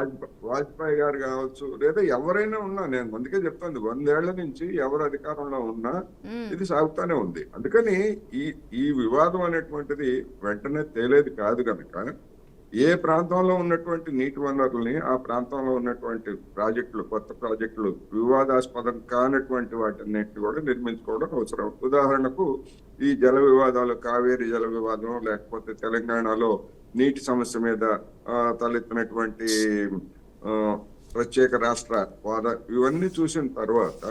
వాజ్పేయి గారు కావచ్చు, లేదా ఎవరైనా ఉన్నా, నేను అందుకే చెప్తాను 100 ఏళ్ల నుంచి ఎవరు అధికారంలో ఉన్నా ఇది సాగుతానే ఉంది. అందుకని ఈ వివాదం అనేటువంటిది వెంటనే తేలేది కాదు కనుక ఏ ప్రాంతంలో ఉన్నటువంటి నీటి వనరుల్ని ఆ ప్రాంతంలో ఉన్నటువంటి ప్రాజెక్టులు, కొత్త ప్రాజెక్టులు, వివాదాస్పదం కానటువంటి వాటిన్నిటిని కూడా నిర్మించుకోవడం అవసరం. ఉదాహరణకు ఈ జల వివాదాలు, కావేరీ జల వివాదం, లేకపోతే తెలంగాణలో నీటి సమస్య మీద తలెత్తినటువంటి ప్రత్యేక రాష్ట్ర వాద, ఇవన్నీ చూసిన తర్వాత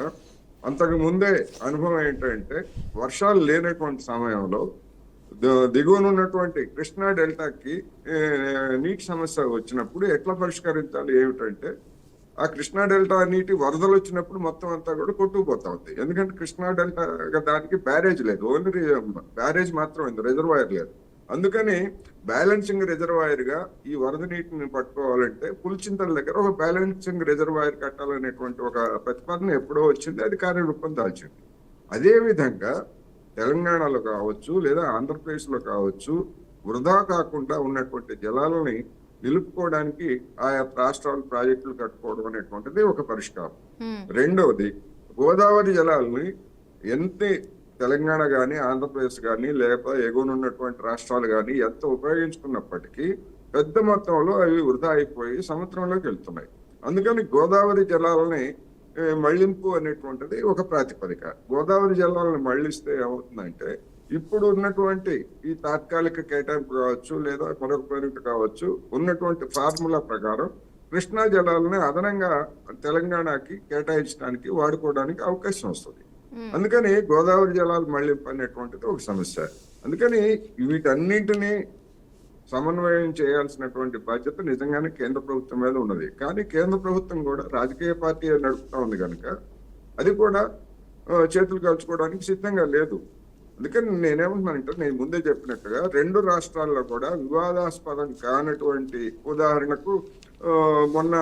అంతకు ముందే అనుభవం ఏంటంటే వర్షాలు లేనటువంటి సమయంలో దిగువన ఉన్నటువంటి కృష్ణా డెల్టాకి నీటి సమస్య వచ్చినప్పుడు ఎట్లా పరిష్కరించాలి ఏమిటంటే, ఆ కృష్ణా డెల్టా నీటి వరదలు వచ్చినప్పుడు మొత్తం అంతా కూడా కొట్టుకుపోతా ఉంది. ఎందుకంటే కృష్ణా డెల్టా దానికి బ్యారేజ్ లేదు, ఓన్లీ బ్యారేజ్ మాత్రం ఉంది, రిజర్వాయర్ లేదు. అందుకని బ్యాలెన్సింగ్ రిజర్వాయర్ గా ఈ వరద నీటిని పట్టుకోవాలంటే పులిచింతల దగ్గర ఒక బ్యాలెన్సింగ్ రిజర్వాయర్ కట్టాలనేటువంటి ఒక ప్రతిపాదన ఎప్పుడో వచ్చింది, అది కార్యరూపం దాల్చింది. అదే విధంగా తెలంగాణలో కావచ్చు లేదా ఆంధ్రప్రదేశ్ లో కావచ్చు వృధా కాకుండా ఉన్నటువంటి జలాలని నిలుపుకోవడానికి ఆయా రాష్ట్రాలు ప్రాజెక్టులు కట్టుకోవడం అనేటువంటిది ఒక పరిష్కారం. రెండవది, గోదావరి జలాలని ఎంత తెలంగాణ గాని ఆంధ్రప్రదేశ్ గాని లేకపోతే ఎగువనున్నటువంటి రాష్ట్రాలు గాని ఎంత ఉపయోగించుకున్నప్పటికీ పెద్ద మొత్తంలో అవి వృధా అయిపోయి సముద్రంలోకి వెళ్తున్నాయి. అందుకని గోదావరి జలాలని మళ్లింపు అనేటువంటిది ఒక ప్రాతిపదిక. గోదావరి జలాలను మళ్లిస్తే ఏమవుతుందంటే ఇప్పుడు ఉన్నటువంటి ఈ తాత్కాలిక కేటాయింపు కావచ్చు లేదా మరొక ప్రాజెక్టు కావచ్చు, ఉన్నటువంటి ఫార్ములా ప్రకారం కృష్ణా జలాలని అదనంగా తెలంగాణకి కేటాయించడానికి వాడుకోవడానికి అవకాశం వస్తుంది. అందుకని గోదావరి జలాలు మళ్లింపు అనేటువంటిది ఒక సమస్య. అందుకని వీటన్నింటినీ సమన్వయం చేయాల్సినటువంటి బాధ్యత నిజంగానే కేంద్ర ప్రభుత్వం మీద ఉన్నది. కానీ కేంద్ర ప్రభుత్వం కూడా రాజకీయ పార్టీ నడుపుతా ఉంది కనుక అది కూడా చేతులు కలుచుకోవడానికి సిద్ధంగా లేదు. అందుకని నేనేమంటున్నానంటే, నేను ముందే చెప్పినట్టుగా రెండు రాష్ట్రాల్లో కూడా వివాదాస్పదం కానటువంటి, ఉదాహరణకు మొన్న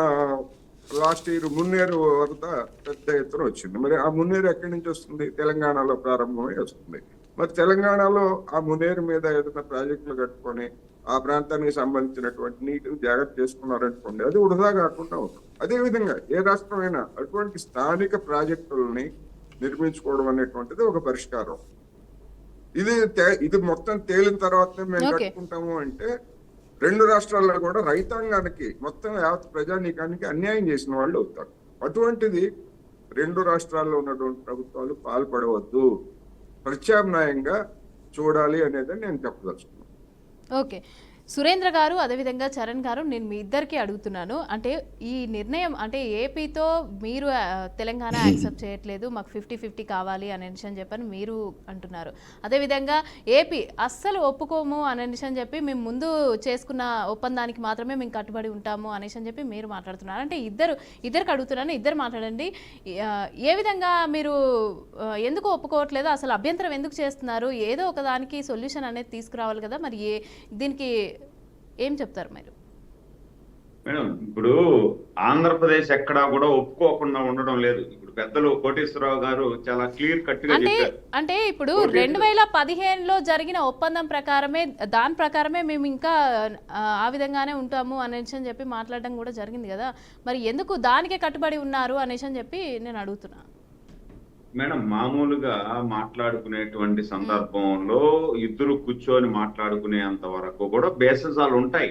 లాస్ట్ ఇయర్ మున్నేరు వరద పెద్ద ఎత్తున వచ్చింది. మరి ఆ మున్నేరు ఎక్కడి నుంచి వస్తుంది? తెలంగాణలో ప్రారంభమై వస్తుంది. మరి తెలంగాణలో ఆ మున్నేరు మీద ఏదైనా ప్రాజెక్టులు కట్టుకొని ఆ ప్రాంతానికి సంబంధించినటువంటి నీటిని జాగ్రత్త చేసుకున్నారనుకోండి, అది వృధా కాకుండా ఉంటుంది. అదేవిధంగా ఏ రాష్ట్రమైనా అటువంటి స్థానిక ప్రాజెక్టులని నిర్మించుకోవడం అనేటువంటిది ఒక పరిష్కారం. ఇది మొత్తం తేలిన తర్వాతనే మేము కట్టుకుంటాము అంటే రెండు రాష్ట్రాల్లో కూడా రైతాంగానికి మొత్తం యావత్ ప్రజానీకానికి అన్యాయం చేసిన వాళ్ళు అవుతారు. అటువంటిది రెండు రాష్ట్రాల్లో ఉన్నటువంటి ప్రభుత్వాలు పాల్పడవద్దు, ప్రత్యామ్నాయంగా చూడాలి అనేది నేను చెప్పదలుచుకున్నాను. ఓకే, సురేంద్ర గారు అదేవిధంగా చరణ్ గారు, నేను మీ ఇద్దరికి అడుగుతున్నాను, అంటే ఈ నిర్ణయం అంటే ఏపీతో మీరు తెలంగాణ యాక్సెప్ట్ చేయట్లేదు, మాకు 50-50 కావాలి అనే విషయం చెప్పని మీరు అంటున్నారు. అదేవిధంగా ఏపీ అస్సలు ఒప్పుకోము అనే విషయం చెప్పి మేము ముందు చేసుకున్న ఒప్పందానికి మాత్రమే మేము కట్టుబడి ఉంటాము అనేసి అని చెప్పి మీరు మాట్లాడుతున్నారు. అంటే ఇద్దరికి అడుగుతున్నాను, ఇద్దరు మాట్లాడండి. ఏ విధంగా మీరు ఎందుకు ఒప్పుకోవట్లేదు, అసలు అభ్యంతరం ఎందుకు చేస్తున్నారు? ఏదో ఒక దానికి సొల్యూషన్ అనేది తీసుకురావాలి కదా, మరి దీనికి ఏం చెప్తారు మీరు? మేడం, ఇప్పుడు ఆంధ్రప్రదేశ్ ఎక్కడా కూడా ఒప్పుకోకుండా ఉండడం లేదు. ఇప్పుడు పెద్దలు కోటేశ్వరరావు గారు చాలా క్లియర్ కట్ గా చెప్పారు. అంటే ఇప్పుడు 2015లో జరిగిన ఒప్పందం ప్రకారమే, దాని ప్రకారమే మేము ఇంకా ఆ విధంగానే ఉంటాము అనేసి అని చెప్పి మాట్లాడడం కూడా జరిగింది కదా, మరి ఎందుకు దానికే కట్టుబడి ఉన్నారు అనేసి అని చెప్పి నేను అడుగుతున్నా. మేడం, మామూలుగా మాట్లాడుకునేటువంటి సందర్భంలో ఇద్దరు కూర్చొని మాట్లాడుకునేంత వరకు కూడా బేసజాలు ఉంటాయి.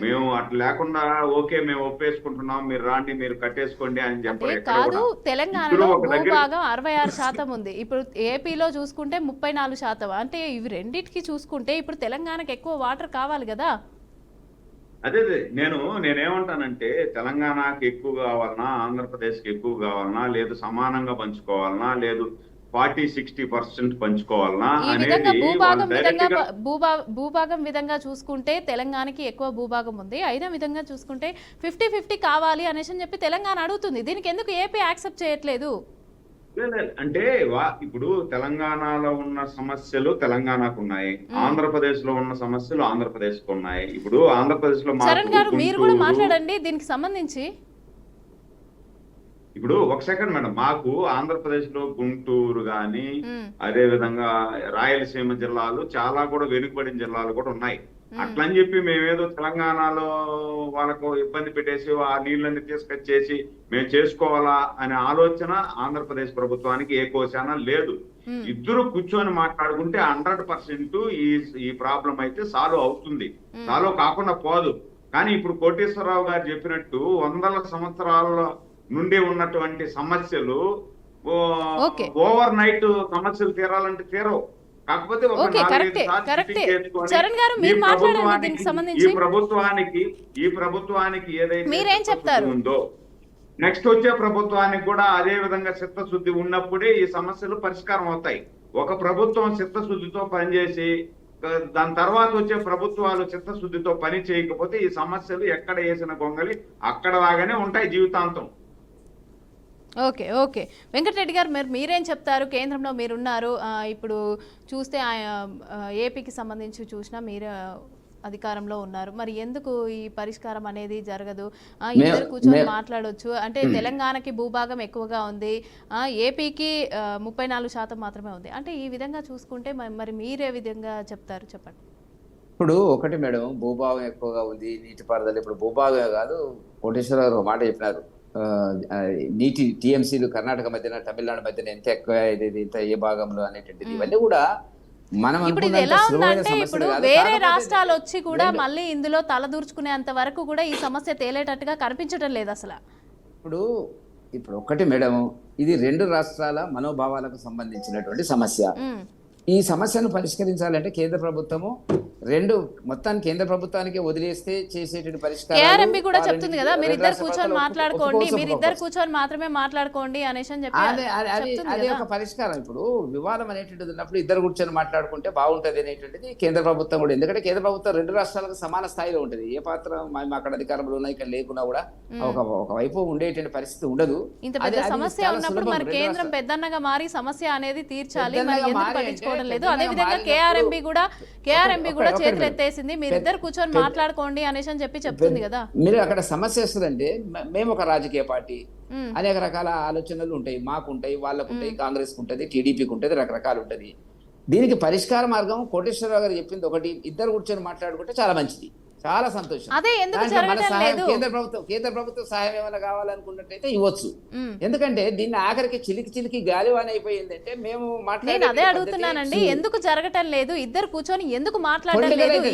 మేము అట్లా లేకుండా ఓకే మేము ఒప్పేసుకుంటున్నాం, మీరు రాండి, మీరు కట్టేసుకోండి అని చెప్పి కాదు. తెలంగాణలో భూభాగం 66% ఉంది, ఇప్పుడు ఏపీలో చూసుకుంటే 34%. అంటే ఇవి రెండింటికి చూసుకుంటే ఇప్పుడు తెలంగాణకి ఎక్కువ వాటర్ కావాలి కదా. అదే నేనేమంటానంటే తెలంగాణకి ఎక్కువ కావాలన్నా, ఆంధ్రప్రదేశ్కి ఎక్కువ కావాలన్నా, లేదు సమానంగా పంచుకోవాలన్నా, లేదు 40-60% పంచుకోవాలన్నా అనేది భూభాగం విధంగా చూసుకుంటే తెలంగాణకి ఎక్కువ భూభాగం ఉంది, అయినా విధంగా చూసుకుంటే 50-50 కావాలి అనేసి అని చెప్పి తెలంగాణ అడుగుతుంది. దీనికి ఎందుకు ఏపీ యాక్సెప్ట్ చేయట్లేదు? అంటే ఇప్పుడు తెలంగాణలో ఉన్న సమస్యలు తెలంగాణకు ఉన్నాయి, ఆంధ్రప్రదేశ్ లో ఉన్న సమస్యలు ఆంధ్రప్రదేశ్ కు ఉన్నాయి. ఇప్పుడు ఆంధ్రప్రదేశ్ లో చరణ్ గారు మీరు కూడా మాట్లాడండి దీనికి సంబంధించి. ఇప్పుడు ఒక సెకండ్ మేడం, మాకు ఆంధ్రప్రదేశ్ లో గుంటూరు గాని అదే విధంగా రాయలసీమ జిల్లాలు చాలా కూడా వెనుకబడిన జిల్లాలు కూడా ఉన్నాయి. అట్లని చెప్పి మేమేదో తెలంగాణలో వాళ్ళకు ఇబ్బంది పెట్టేసి ఆ నీళ్ళని తీసుకొచ్చేసి మేము చేసుకోవాలా అనే ఆలోచన ఆంధ్రప్రదేశ్ ప్రభుత్వానికి ఏ కోశాన లేదు. ఇద్దరు కూర్చొని మాట్లాడుకుంటే 100% ఈ ప్రాబ్లం అయితే సాల్వ్ అవుతుంది, సాల్వ్ కాకుండా పోదు. కానీ ఇప్పుడు కోటేశ్వరరావు గారు చెప్పినట్టు 100 సంవత్సరాల నుండి ఉన్నటువంటి సమస్యలు ఓవర్ నైట్ సమస్యలు తీరాలంటే తీరవు. కాకపోతే ఈ ప్రభుత్వానికి ఏదైతే ఉందో నెక్స్ట్ వచ్చే ప్రభుత్వానికి కూడా అదే విధంగా చిత్తశుద్ధి ఉన్నప్పుడే ఈ సమస్యలు పరిష్కారం అవుతాయి. ఒక ప్రభుత్వం చిత్తశుద్ధితో పనిచేసి దాని తర్వాత వచ్చే ప్రభుత్వాలు చిత్తశుద్ధితో పని చేయకపోతే ఈ సమస్యలు ఎక్కడ వేసిన గొంగలి అక్కడ లాగానే ఉంటాయి జీవితాంతం. ఓకే ఓకే వెంకటరెడ్డి గారు, మీరేం చెప్తారు? కేంద్రంలో మీరున్నారు, ఇప్పుడు చూస్తే ఏపీకి సంబంధించి చూసినా మీరు అధికారంలో ఉన్నారు, మరి ఎందుకు ఈ పరిష్కారం అనేది జరగదు? ఇద్దరు కూర్చొని మాట్లాడొచ్చు అంటే తెలంగాణకి భూభాగం ఎక్కువగా ఉంది, ఏపీకి 34% మాత్రమే ఉంది, అంటే ఈ విధంగా చూసుకుంటే మరి మీరే విధంగా చెప్తారు చెప్పండి. ఇప్పుడు ఒకటి మేడం, భూభాగం ఎక్కువగా ఉంది, నీటిపారుదల ఇప్పుడు భూభాగమే కాదు, కోటేశ్వర గారు ఒక మాట చెప్పినారు, నీటి టీఎంసీలు కర్ణాటక మధ్యన తమిళనాడు మధ్యన ఎంత ఎక్కువ ఎంత ఏ భాగంలో అనేటువంటిది ఇవన్నీ కూడా మనం ఇప్పుడు ఇది ఎలా ఉందంటే ఇప్పుడు వేరే రాష్ట్రాలు వచ్చి కూడా మళ్ళీ ఇందులో తలదూర్చుకునేంత వరకు కూడా ఈ సమస్య తేలేటట్టుగా కనిపించడం లేదు అసలు. ఇప్పుడు ఒకటి మేడం, ఇది 2 రాష్ట్రాల మనోభావాలకు సంబంధించినటువంటి సమస్య. ఈ సమస్యను పరిష్కరించాలంటే కేంద్ర ప్రభుత్వము మొత్తాన్ని కేంద్ర ప్రభుత్వానికి వదిలేస్తే చేసేటువంటి పరిష్కారం కేఆర్ఎంబీ కూడా చెప్తుంది కదా, మీరు ఇద్దరు కూర్చొని మాట్లాడుకోండి, మీరు ఇద్దరు కూర్చొని మాత్రమే మాట్లాడుకోండి అనేసి అని చెప్పి అదే ఒక పరిష్కారం. ఇప్పుడు వివాదం అనేటువంటిది ఉన్నప్పుడు ఇద్దరు కూర్చొని మాట్లాడుకుంటే బాగుంటది అనేటువంటిది కేంద్ర ప్రభుత్వం కూడా, ఎందుకంటే కేంద్ర ప్రభుత్వం 2 రాష్ట్రాలకు సమాన స్థాయిలో ఉంటది. ఏ పాత్ర మేము అక్కడ అధికారంలో ఉన్నా ఇక్కడ లేకున్నా కూడా ఒక వైపు ఉండేటువంటి పరిస్థితి ఉండదు. ఇంత పెద్ద సమస్య ఉన్నప్పుడు మరి కేంద్రం పెద్దన్నగా మారి సమస్య అనేది తీర్చాలి, మరి ఎందుకు పట్టించుకోవడం లేదు? అదే విధంగా కేఆర్ఎంబీ కూడా చేతులు ఎత్తేసింది, మీరిద్దరు కూర్చొని మాట్లాడుకోండి అనేసి అని చెప్పి చెప్తుంది కదా. మీరు అక్కడ సమస్య వస్తుందంటే మేము ఒక రాజకీయ పార్టీ, అనేక రకాల ఆలోచనలు ఉంటాయి, మాకుంటాయి, వాళ్ళకుంటాయి, కాంగ్రెస్ ఉంటుంది, టీడీపీకి ఉంటుంది, రకరకాలు ఉంటుంది. దీనికి పరిష్కార మార్గం కోటేశ్వరరావు గారు చెప్పింది ఒకటి, ఇద్దరు కూర్చొని మాట్లాడుకుంటే చాలా మంచిది, చాలా సంతోషం. కేంద్ర ప్రభుత్వ సహాయం ఏమైనా కావాలనుకున్నట్టయితే ఇవ్వచ్చు. ఎందుకంటే దీన్ని ఆఖరికి చిలికి గాలివాన అయిపోయిందంటే మేము నేను అదే అడుగుతున్నానండి, ఎందుకు జరగటం లేదు? ఇద్దరు కూర్చొని ఎందుకు మాట్లాడటం లేదు?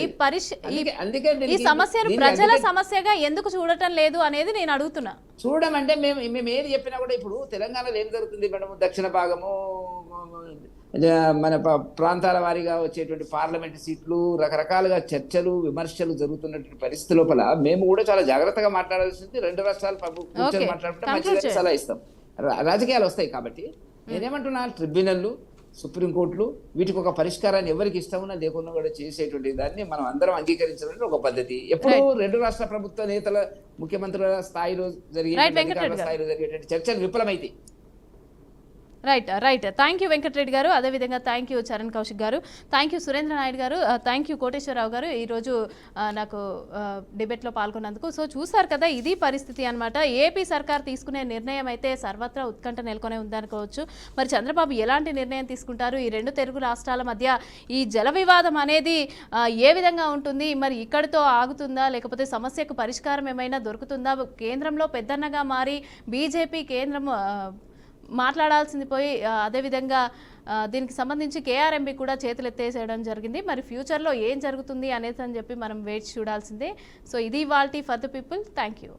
ఈ సమస్యను ప్రజల సమస్యగా ఎందుకు చూడటం లేదు అనేది నేను అడుగుతున్నా. చూడమంటే మేము ఏది చెప్పినా కూడా ఇప్పుడు తెలంగాణలో ఏం జరుగుతుంది మేడం, దక్షిణ భాగము మన ప్రాంతాల వారీగా వచ్చేటువంటి పార్లమెంట్ సీట్లు, రకరకాలుగా చర్చలు విమర్శలు జరుగుతున్నటువంటి పరిస్థితి లోపల మేము కూడా చాలా జాగ్రత్తగా మాట్లాడాల్సింది. 2 రాష్ట్రాలు కూర్చొని Okay. మాట్లాడుకుంటే మంచిగా సలహా ఇస్తాం. రాజకీయాలు వస్తాయి కాబట్టి నేనేమంటున్నా, ట్రిబ్యునల్లు, సుప్రీంకోర్టులు వీటికి ఒక పరిష్కారాన్ని ఎవరికి ఇష్టమున్నా లేకుండా కూడా చేసేటువంటి దాన్ని మనం అందరం అంగీకరించాలంటే ఒక పద్ధతి. ఎప్పుడు 2 రాష్ట్ర ప్రభుత్వ నేతల, ముఖ్యమంత్రుల స్థాయిలో జరిగే స్థాయిలో జరిగేటువంటి చర్చలు విఫలమైతే. రైట్ థ్యాంక్ యూ వెంకటరెడ్డి గారు, అదేవిధంగా థ్యాంక్ యూ చరణ్ కౌశిక్ గారు, థ్యాంక్ యూ సురేంద్ర నాయుడు గారు, థ్యాంక్ యూ కోటేశ్వరరావు గారు ఈరోజు నాకు డిబేట్లో పాల్గొన్నందుకు. సో చూసారు కదా, ఇది పరిస్థితి అనమాట. ఏపీ సర్కార్ తీసుకునే నిర్ణయం అయితే సర్వత్రా ఉత్కంఠ నెలకొనే ఉందనుకోవచ్చు. మరి చంద్రబాబు ఎలాంటి నిర్ణయం తీసుకుంటారు, ఈ 2 తెలుగు రాష్ట్రాల మధ్య ఈ జల వివాదం అనేది ఏ విధంగా ఉంటుంది, మరి ఇక్కడితో ఆగుతుందా లేకపోతే సమస్యకు పరిష్కారం ఏమైనా దొరుకుతుందా, కేంద్రంలో పెద్దన్నగా మారి బీజేపీ కేంద్రం మాట్లాడాల్సింది పోయి అదేవిధంగా దీనికి సంబంధించి కేఆర్ఎంబీ కూడా చేతులు ఎత్తేసేయడం జరిగింది. మరి ఫ్యూచర్లో ఏం జరుగుతుంది అనేది అని చెప్పి మనం వేచి చూడాల్సిందే. సో ఇది ఇవాల్టి for the people. Thank you.